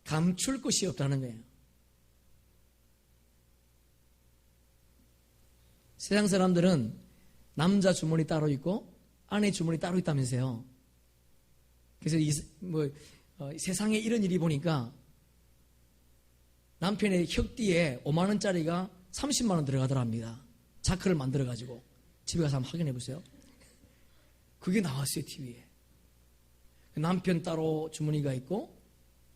Speaker 1: 감출 것이 없다는 거예요. 세상 사람들은 남자 주머니 따로 있고 아내 주머니 따로 있다면서요. 그래서 세상에 이런 일이 보니까 남편의 혁띠에 5만 원짜리가 30만 원 들어가더랍니다. 자크를 만들어가지고 집에 가서 한번 확인해 보세요. 그게 나왔어요, TV에. 남편 따로 주머니가 있고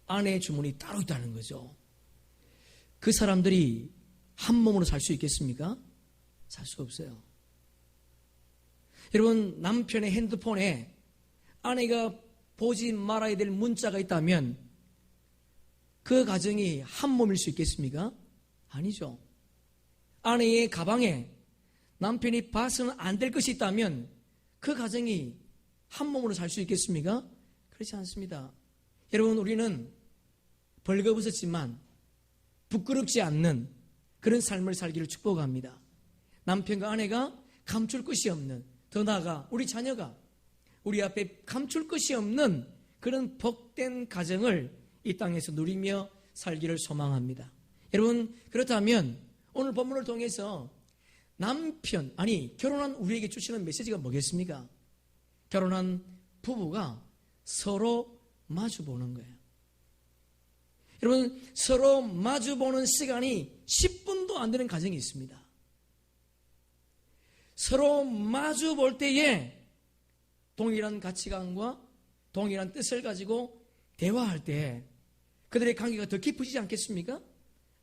Speaker 1: 아내 주머니 따로 있다는 거죠. 그 사람들이 한 몸으로 살 수 있겠습니까? 살 수 없어요. 여러분, 남편의 핸드폰에 아내가 보지 말아야 될 문자가 있다면 그 가정이 한 몸일 수 있겠습니까? 아니죠. 아내의 가방에 남편이 봐서는 안 될 것이 있다면 그 가정이 한 몸으로 살 수 있겠습니까? 그렇지 않습니다. 여러분, 우리는 벌거벗었지만 부끄럽지 않는 그런 삶을 살기를 축복합니다. 남편과 아내가 감출 것이 없는, 더 나아가 우리 자녀가 우리 앞에 감출 것이 없는 그런 복된 가정을 이 땅에서 누리며 살기를 소망합니다. 여러분, 그렇다면 오늘 본문을 통해서 결혼한 우리에게 주시는 메시지가 뭐겠습니까? 결혼한 부부가 서로 마주보는 거예요. 여러분, 서로 마주보는 시간이 10분도 안 되는 가정이 있습니다. 서로 마주볼 때에 동일한 가치관과 동일한 뜻을 가지고 대화할 때 그들의 관계가 더 깊어지지 않겠습니까?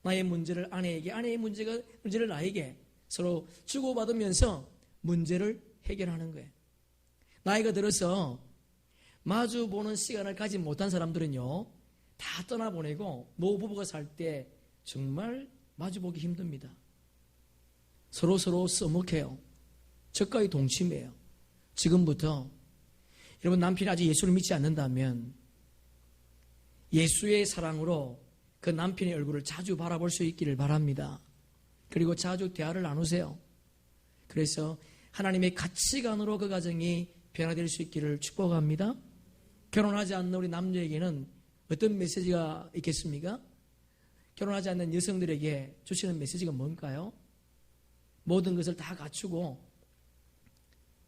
Speaker 1: 나의 문제를 아내에게, 아내의 문제를 나에게 서로 주고받으면서 문제를 해결하는 거예요. 나이가 들어서 마주보는 시간을 가지 못한 사람들은요, 다 떠나보내고 노부부가 살 때 정말 마주보기 힘듭니다. 서로 써먹해요. 적과의 동침이에요. 지금부터 여러분, 남편이 아직 예수를 믿지 않는다면 예수의 사랑으로 그 남편의 얼굴을 자주 바라볼 수 있기를 바랍니다. 그리고 자주 대화를 나누세요. 그래서 하나님의 가치관으로 그 가정이 변화될 수 있기를 축복합니다. 결혼하지 않는 우리 남녀에게는 어떤 메시지가 있겠습니까? 결혼하지 않는 여성들에게 주시는 메시지가 뭘까요? 모든 것을 다 갖추고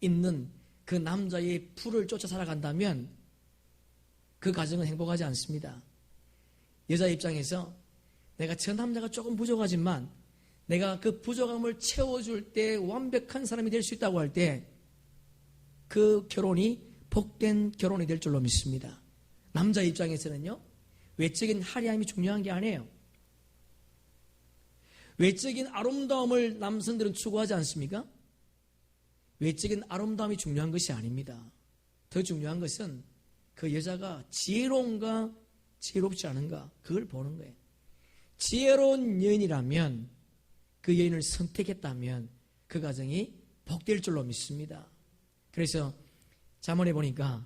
Speaker 1: 있는 그 남자의 풀을 쫓아 살아간다면 그 가정은 행복하지 않습니다. 여자 입장에서 내가 저 남자가 조금 부족하지만 내가 그 부족함을 채워줄 때 완벽한 사람이 될 수 있다고 할 때 그 결혼이 복된 결혼이 될 줄로 믿습니다. 남자 입장에서는요, 외적인 화려함이 중요한 게 아니에요. 외적인 아름다움을 남성들은 추구하지 않습니까? 외적인 아름다움이 중요한 것이 아닙니다. 더 중요한 것은 그 여자가 지혜로운가 지혜롭지 않은가 그걸 보는 거예요. 지혜로운 여인이라면 그 여인을 선택했다면 그 가정이 복될 줄로 믿습니다. 그래서 잠언에 보니까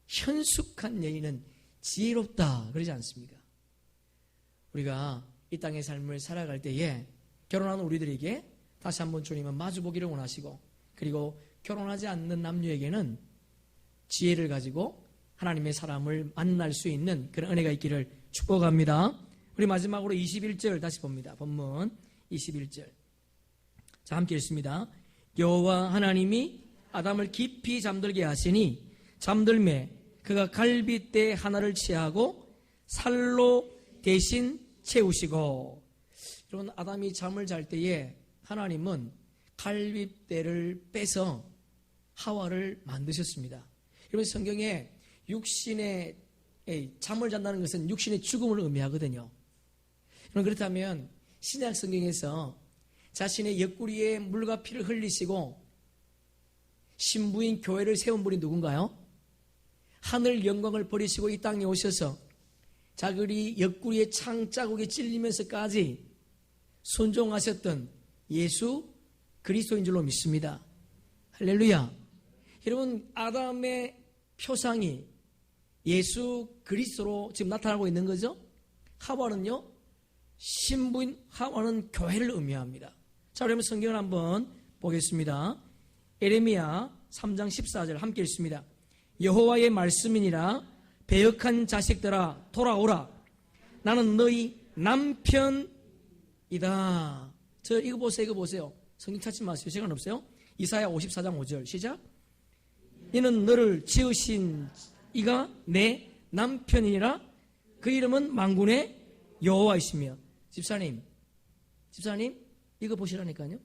Speaker 1: 현숙한 여인은 지혜롭다 그러지 않습니까? 우리가 이 땅의 삶을 살아갈 때에 결혼하는 우리들에게 다시 한번 주님은 마주보기를 원하시고, 그리고 결혼하지 않는 남녀에게는 지혜를 가지고 하나님의 사람을 만날 수 있는 그런 은혜가 있기를 축복합니다. 우리 마지막으로 21절 다시 봅니다. 본문 21절. 자, 함께 읽습니다. 여호와 하나님이 아담을 깊이 잠들게 하시니 잠들매 그가 갈빗대 하나를 취하고 살로 대신 채우시고. 여러분, 아담이 잠을 잘 때에 하나님은 갈빗대를 빼서 하와를 만드셨습니다. 여러분, 성경에 육신의 잠을 잔다는 것은 육신의 죽음을 의미하거든요. 그렇다면 신약 성경에서 자신의 옆구리에 물과 피를 흘리시고 신부인 교회를 세운 분이 누군가요? 하늘 영광을 버리시고 이 땅에 오셔서 자기 옆구리에 창자국에 찔리면서까지 순종하셨던 예수 그리스도인 줄로 믿습니다. 할렐루야. 여러분, 아담의 표상이 예수 그리스도로 지금 나타나고 있는 거죠. 하와는요, 신부인 하와는 교회를 의미합니다. 자, 그러면 성경을 한번 보겠습니다. 에레미야 3장 14절 함께 읽습니다. 여호와의 말씀이니라 배역한 자식들아 돌아오라. 나는 너희 남편이다. 저 이거 보세요. 성경 찾지 마세요. 시간 없어요. 이사야 54장 5절 시작. 이는 너를 지으신 이가 내 남편이니라. 그 이름은 만군의 여호와이시며. 집사님 이거 보시라니까요.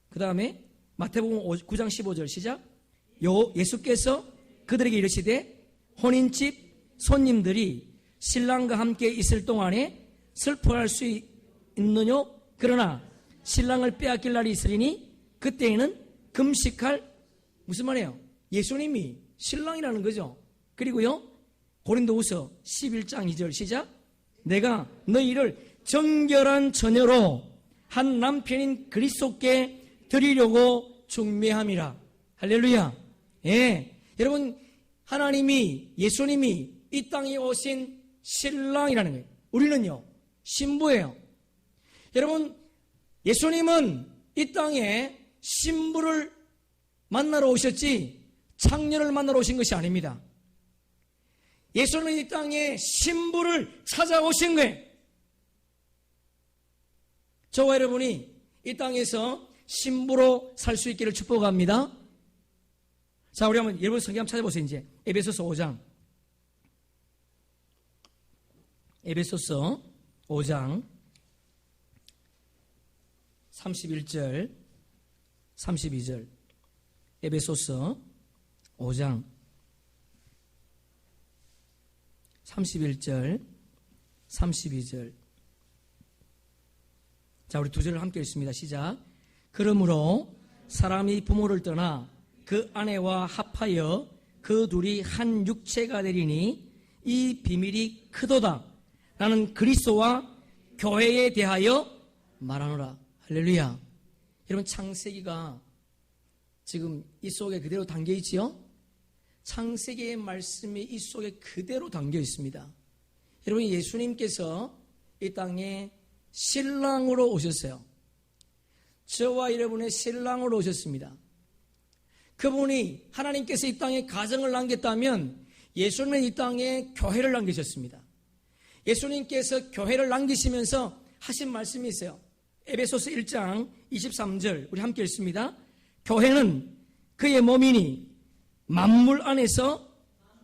Speaker 1: 그 다음에 마태복음 9장 15절 시작. 예수께서 그들에게 이르시되 혼인집 손님들이 신랑과 함께 있을 동안에 슬퍼할 수 있느냐? 그러나 신랑을 빼앗길 날이 있으리니 그때에는 금식할. 무슨 말이에요? 예수님이 신랑이라는 거죠. 그리고요, 고린도후서 11장 2절 시작. 내가 너희를 정결한 처녀로 한 남편인 그리스도께 드리려고 중매함이라. 할렐루야. 예, 여러분, 하나님이, 예수님이 이 땅에 오신 신랑이라는 거예요. 우리는요, 신부예요. 여러분, 예수님은 이 땅에 신부를 만나러 오셨지 창녀를 만나러 오신 것이 아닙니다. 예수는 이 땅에 신부를 찾아오신 거예요. 저와 여러분이 이 땅에서 신부로 살 수 있기를 축복합니다. 자, 우리 한번 여러분 성경 한번 찾아보세요. 이제 에베소서 5장. 에베소서 5장 31절 32절. 에베소서 5장 31절 32절. 자, 우리 두 절을 함께 읽습니다. 시작. 그러므로 사람이 부모를 떠나 그 아내와 합하여 그 둘이 한 육체가 되리니 이 비밀이 크도다. 나는 그리스도와 교회에 대하여 말하노라. 할렐루야. 여러분, 창세기가 지금 이 속에 그대로 담겨 있지요? 창세기의 말씀이 이 속에 그대로 담겨 있습니다. 여러분, 예수님께서 이 땅에 신랑으로 오셨어요. 저와 여러분의 신랑으로 오셨습니다. 그분이 하나님께서 이 땅에 가정을 남겼다면 예수님은 이 땅에 교회를 남기셨습니다. 예수님께서 교회를 남기시면서 하신 말씀이 있어요. 에베소서 1장 23절 우리 함께 읽습니다. 교회는 그의 몸이니 만물 안에서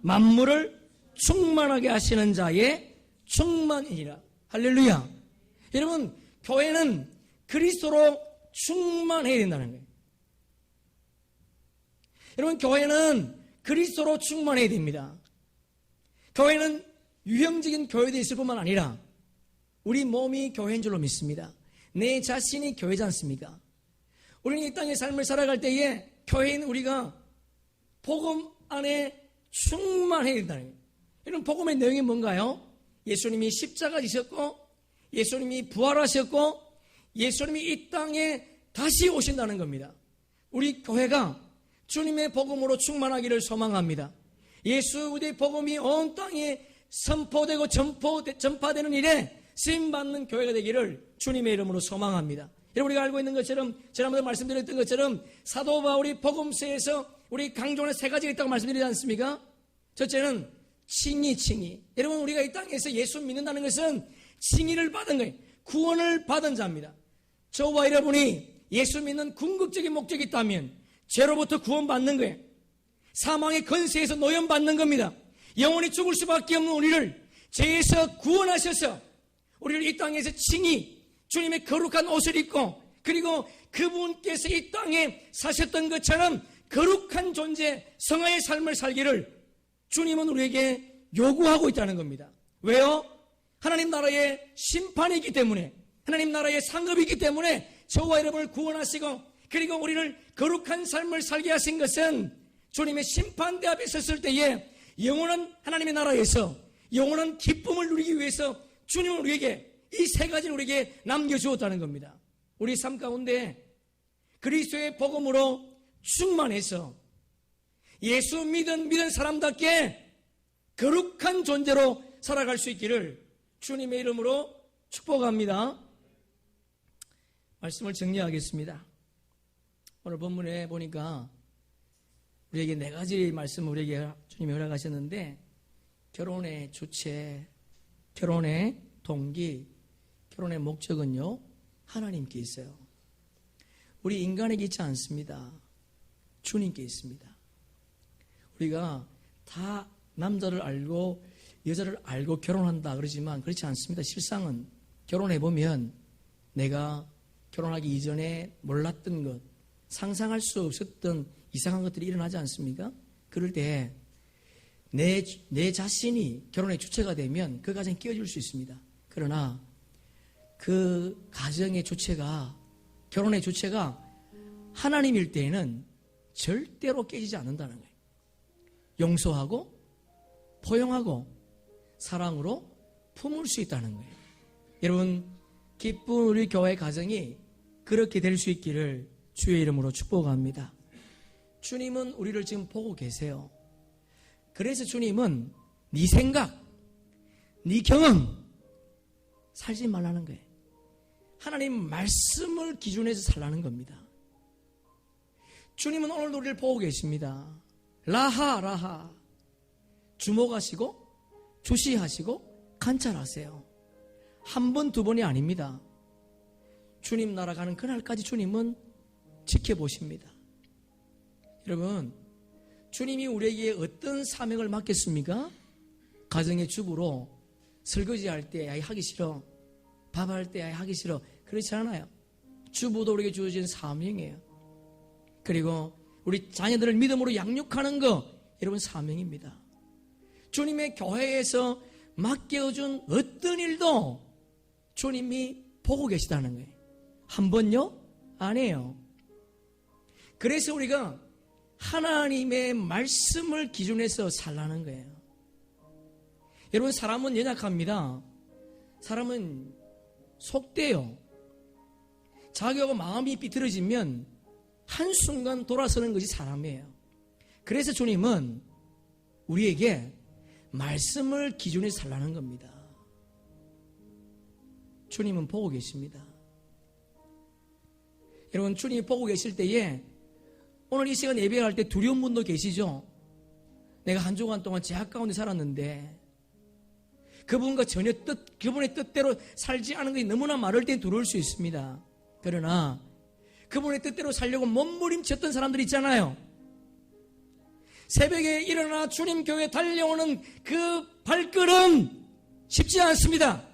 Speaker 1: 만물을 충만하게 하시는 자의 충만이니라. 할렐루야. 여러분, 교회는 그리스도로 충만해야 된다는 거예요. 여러분, 교회는 그리스도로 충만해야 됩니다. 교회는 유형적인 교회도 있을 뿐만 아니라 우리 몸이 교회인 줄로 믿습니다. 내 자신이 교회지 않습니까? 우리는 이 땅의 삶을 살아갈 때에 교회인 우리가 복음 안에 충만해야 된다는 거예요. 이런 복음의 내용이 뭔가요? 예수님이 십자가 지셨고, 예수님이 부활하셨고, 예수님이 이 땅에 다시 오신다는 겁니다. 우리 교회가 주님의 복음으로 충만하기를 소망합니다. 예수 그리스도의 복음이 온 땅에 선포되고 전파되는 일에 쓰임받는 교회가 되기를 주님의 이름으로 소망합니다. 여러분, 우리가 알고 있는 것처럼 지난번에 말씀드렸던 것처럼 사도 바울이 복음서에서 우리 강조하는 세 가지가 있다고 말씀드리지 않습니까? 첫째는 칭의. 여러분, 우리가 이 땅에서 예수 믿는다는 것은 칭의를 받은 거예요. 구원을 받은 자입니다. 저와 여러분이 예수 믿는 궁극적인 목적이 있다면 죄로부터 구원받는 거예요. 사망의 권세에서 노염받는 겁니다. 영원히 죽을 수밖에 없는 우리를 죄에서 구원하셔서 우리를 이 땅에서 칭의, 주님의 거룩한 옷을 입고, 그리고 그분께서 이 땅에 사셨던 것처럼 거룩한 존재, 성화의 삶을 살기를 주님은 우리에게 요구하고 있다는 겁니다. 왜요? 하나님 나라의 심판이 있기 때문에, 하나님 나라의 상급이 있기 때문에 저와 여러분을 구원하시고, 그리고 우리를 거룩한 삶을 살게 하신 것은 주님의 심판대 앞에 섰을 때에 영원한 하나님의 나라에서 영원한 기쁨을 누리기 위해서 주님은 우리에게 이 세 가지를 우리에게 남겨주었다는 겁니다. 우리 삶 가운데 그리스도의 복음으로 충만해서 예수 믿은 사람답게 거룩한 존재로 살아갈 수 있기를 주님의 이름으로 축복합니다. 말씀을 정리하겠습니다. 오늘 본문에 보니까 우리에게 네 가지 말씀을 우리에게 주님이 허락하셨는데, 결혼의 주체, 결혼의 동기, 결혼의 목적은요, 하나님께 있어요. 우리 인간에게 있지 않습니다. 주님께 있습니다. 우리가 다 남자를 알고 여자를 알고 결혼한다 그러지만 그렇지 않습니다. 실상은 결혼해보면 내가 결혼하기 이전에 몰랐던 것, 상상할 수 없었던 이상한 것들이 일어나지 않습니까? 그럴 때 내 자신이 결혼의 주체가 되면 그 가정에 끼어질 수 있습니다. 그러나 그 가정의 주체가, 결혼의 주체가 하나님일 때에는 절대로 깨지지 않는다는 거예요. 용서하고 포용하고 사랑으로 품을 수 있다는 거예요. 여러분, 기쁜 우리 교회 가정이 그렇게 될 수 있기를 주의 이름으로 축복합니다. 주님은 우리를 지금 보고 계세요. 그래서 주님은 네 생각, 네 경험 살지 말라는 거예요. 하나님 말씀을 기준해서 살라는 겁니다. 주님은 오늘도 우리를 보고 계십니다. 라하 주목하시고 주시하시고 관찰하세요. 한 번, 두 번이 아닙니다. 주님 나라 가는 그날까지 주님은 지켜보십니다. 여러분, 주님이 우리에게 어떤 사명을 맡겼습니까? 가정의 주부로 설거지할 때 아이 하기 싫어, 밥할 때 아이 하기 싫어, 그렇지 않아요. 주부도 우리에게 주어진 사명이에요. 그리고 우리 자녀들을 믿음으로 양육하는 거, 여러분 사명입니다. 주님의 교회에서 맡겨준 어떤 일도 주님이 보고 계시다는 거예요. 한 번요? 아니에요. 그래서 우리가 하나님의 말씀을 기준해서 살라는 거예요. 여러분, 사람은 연약합니다. 사람은 속대요. 자기하고 마음이 비틀어지면 한순간 돌아서는 것이 사람이에요. 그래서 주님은 우리에게 말씀을 기준해서 살라는 겁니다. 주님은 보고 계십니다. 여러분, 주님이 보고 계실 때에 오늘 이 시간 예배할 때 두려운 분도 계시죠? 내가 한 주간 동안 제약 가운데 살았는데 그분과 전혀 그분의 뜻대로 살지 않은 것이 너무나 많을 때 두려울 수 있습니다. 그러나 그분의 뜻대로 살려고 몸부림쳤던 사람들 있잖아요. 새벽에 일어나 주님 교회에 달려오는 그 발걸음 쉽지 않습니다.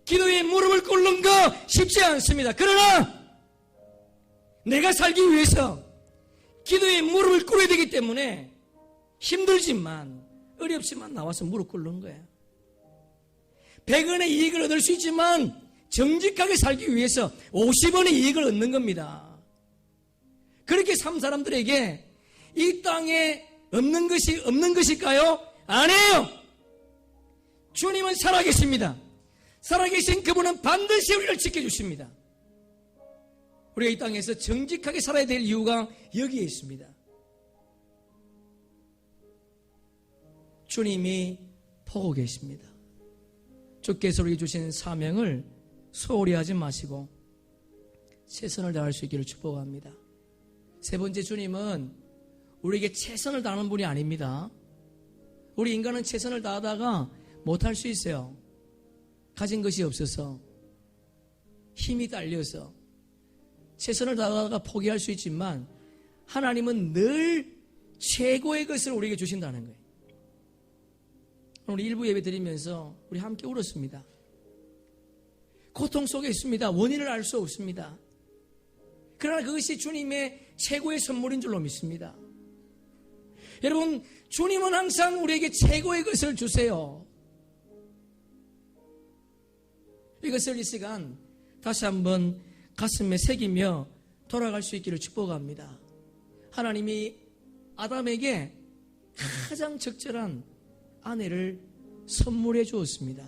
Speaker 1: 기도에 무릎을 꿇는 거 쉽지 않습니다. 그러나 내가 살기 위해서 기도에 무릎을 꿇어야 되기 때문에 힘들지만 어렵지만 나와서 무릎 꿇는 거예요. 100원의 이익을 얻을 수 있지만 정직하게 살기 위해서 50원의 이익을 얻는 겁니다. 그렇게 산 사람들에게 이 땅에 없는 것이 없는 것일까요? 아니에요. 주님은 살아계십니다. 살아계신 그분은 반드시 우리를 지켜주십니다. 우리가 이 땅에서 정직하게 살아야 될 이유가 여기에 있습니다. 주님이 보고 계십니다. 주께서 우리에게 주신 사명을 소홀히 하지 마시고 최선을 다할 수 있기를 축복합니다. 세 번째, 주님은 우리에게 최선을 다하는 분이 아닙니다. 우리 인간은 최선을 다하다가 못할 수 있어요. 가진 것이 없어서, 힘이 딸려서 최선을 다하다가 포기할 수 있지만 하나님은 늘 최고의 것을 우리에게 주신다는 거예요. 오늘 일부 예배 드리면서 우리 함께 울었습니다. 고통 속에 있습니다. 원인을 알 수 없습니다. 그러나 그것이 주님의 최고의 선물인 줄로 믿습니다. 여러분, 주님은 항상 우리에게 최고의 것을 주세요. 이것을 이 시간 다시 한번 가슴에 새기며 돌아갈 수 있기를 축복합니다. 하나님이 아담에게 가장 적절한 아내를 선물해 주었습니다.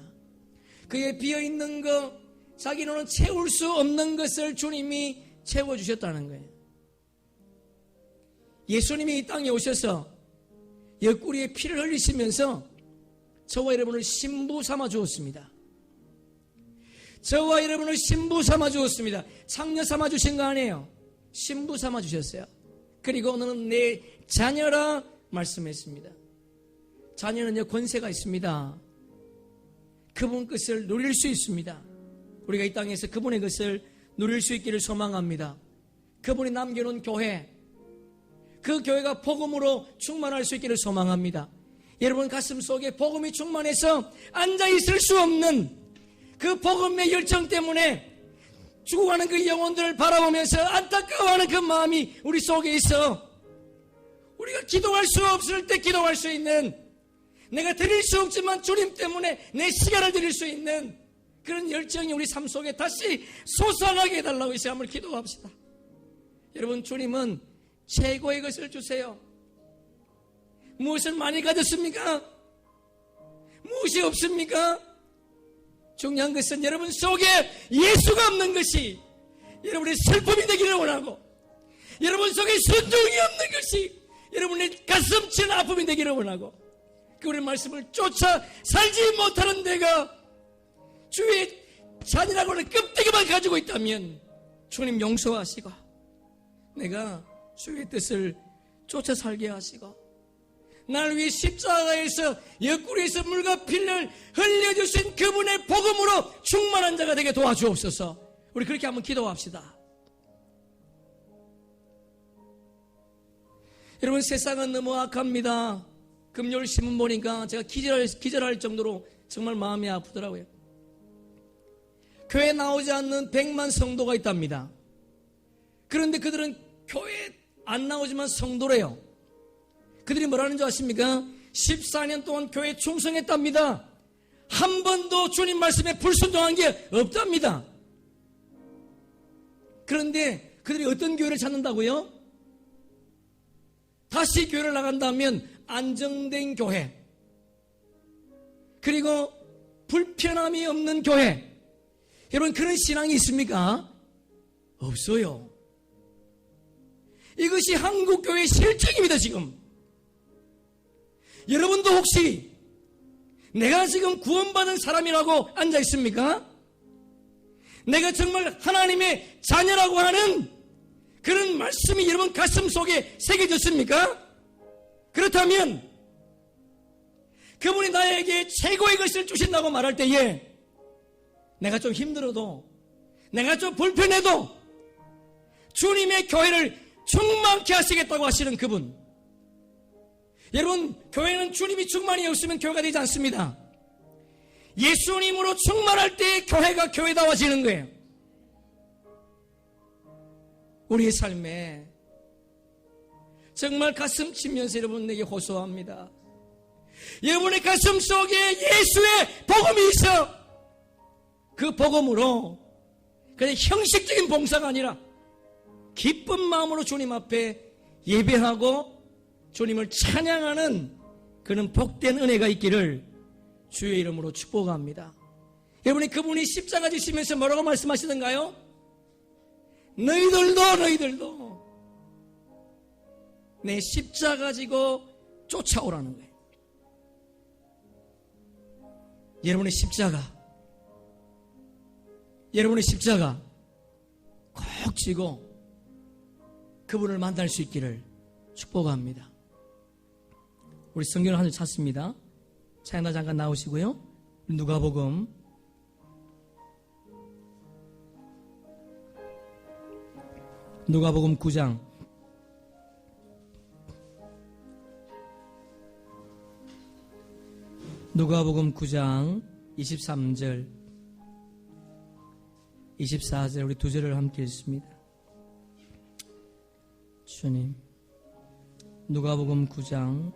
Speaker 1: 그의 비어있는 것, 자기는 채울 수 없는 것을 주님이 채워주셨다는 거예요. 예수님이 이 땅에 오셔서 옆구리에 피를 흘리시면서 저와 여러분을 신부 삼아 주었습니다. 저와 여러분을 신부 삼아 주었습니다. 창녀 삼아 주신 거 아니에요. 신부 삼아 주셨어요. 그리고 너는 내 자녀라 말씀했습니다. 자녀는요, 권세가 있습니다. 그분 것을 누릴 수 있습니다. 우리가 이 땅에서 그분의 것을 누릴 수 있기를 소망합니다. 그분이 남겨놓은 교회, 그 교회가 복음으로 충만할 수 있기를 소망합니다. 여러분 가슴 속에 복음이 충만해서 앉아있을 수 없는 그 복음의 열정 때문에 죽어가는 그 영혼들을 바라보면서 안타까워하는 그 마음이 우리 속에 있어. 우리가 기도할 수 없을 때 기도할 수 있는, 내가 드릴 수 없지만 주님 때문에 내 시간을 드릴 수 있는 그런 열정이 우리 삶 속에 다시 솟아나게 해달라고 이 시간 한번 기도합시다. 여러분, 주님은 최고의 것을 주세요. 무엇을 많이 가졌습니까? 무엇이 없습니까? 중요한 것은 여러분 속에 예수가 없는 것이 여러분의 슬픔이 되기를 원하고, 여러분 속에 순종이 없는 것이 여러분의 가슴 치는 아픔이 되기를 원하고, 그분의 말씀을 쫓아 살지 못하는 내가 주의 잔이라고 하는 껍데기만 가지고 있다면 주님 용서하시고 내가 주의 뜻을 쫓아 살게 하시고 나를 위해 십자가에서 옆구리에서 물과 피를 흘려주신 그분의 복음으로 충만한 자가 되게 도와주옵소서. 우리 그렇게 한번 기도합시다. 여러분, 세상은 너무 악합니다. 금요일 신문 보니까 제가 기절할 정도로 정말 마음이 아프더라고요. 교회에 나오지 않는 100만 성도가 있답니다. 그런데 그들은 교회에 안 나오지만 성도래요. 그들이 뭐라는 줄 아십니까? 14년 동안 교회에 충성했답니다. 한 번도 주님 말씀에 불순종한 게 없답니다. 그런데 그들이 어떤 교회를 찾는다고요? 다시 교회를 나간다면 안정된 교회, 그리고 불편함이 없는 교회. 여러분, 그런 신앙이 있습니까? 없어요. 이것이 한국교회의 실정입니다. 지금 여러분도 혹시 내가 지금 구원받은 사람이라고 앉아 있습니까? 내가 정말 하나님의 자녀라고 하는 그런 말씀이 여러분 가슴 속에 새겨졌습니까? 그렇다면 그분이 나에게 최고의 것을 주신다고 말할 때에 내가 좀 힘들어도, 내가 좀 불편해도 주님의 교회를 충만케 하시겠다고 하시는 그분. 여러분, 교회는 주님이 충만히 없으면 교회가 되지 않습니다. 예수님으로 충만할 때 교회가 교회다워지는 거예요. 우리의 삶에 정말 가슴 치면서 여러분에게 호소합니다. 여러분의 가슴 속에 예수의 복음이 있어 그 복음으로 그냥 형식적인 봉사가 아니라 기쁜 마음으로 주님 앞에 예배하고 주님을 찬양하는 그런 복된 은혜가 있기를 주의 이름으로 축복합니다. 여러분이 그분이 십자가 지시면서 뭐라고 말씀하시던가요? 너희들도 내 십자가 지고 쫓아오라는 거예요. 여러분의 십자가 꼭 지고 그분을 만날 수 있기를 축복합니다. 우리 성경을 한 줄 찾습니다. 차연아 잠깐 나오시고요. 누가복음 9장 누가복음 9장 23절 24절 우리 두 절을 함께 읽습니다. 주님, 누가복음 9장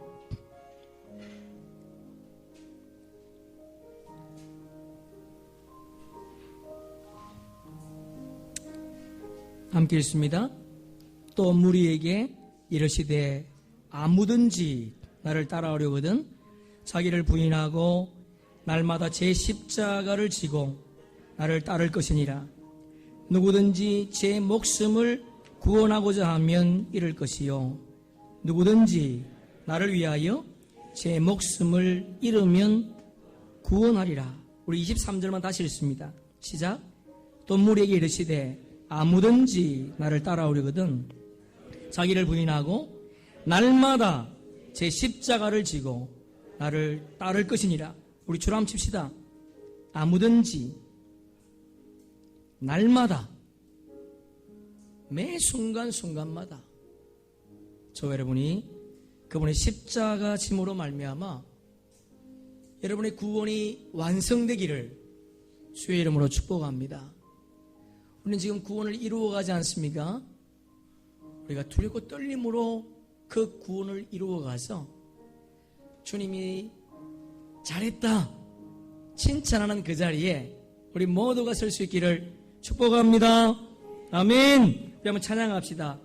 Speaker 1: 함께 읽습니다. 또 무리에게 이르시되 아무든지 나를 따라오려거든 자기를 부인하고 날마다 제 십자가를 지고 나를 따를 것이니라. 누구든지 제 목숨을 구원하고자 하면 잃을 것이요 누구든지 나를 위하여 제 목숨을 잃으면 구원하리라. 우리 23절만 다시 읽습니다. 시작. 또 무리에게 이르시되 아무든지 나를 따라오려거든 자기를 부인하고 날마다 제 십자가를 지고 나를 따를 것이니라. 우리 주람 칩시다. 아무든지 날마다 매 순간순간마다 저 여러분이 그분의 십자가 짐으로 말미암아 여러분의 구원이 완성되기를 주의 이름으로 축복합니다. 우리는 지금 구원을 이루어가지 않습니까? 우리가 두렵고 떨림으로 그 구원을 이루어가서 주님이 잘했다 칭찬하는 그 자리에 우리 모두가 설 수 있기를 축복합니다. 아멘. 우리 한번 찬양합시다.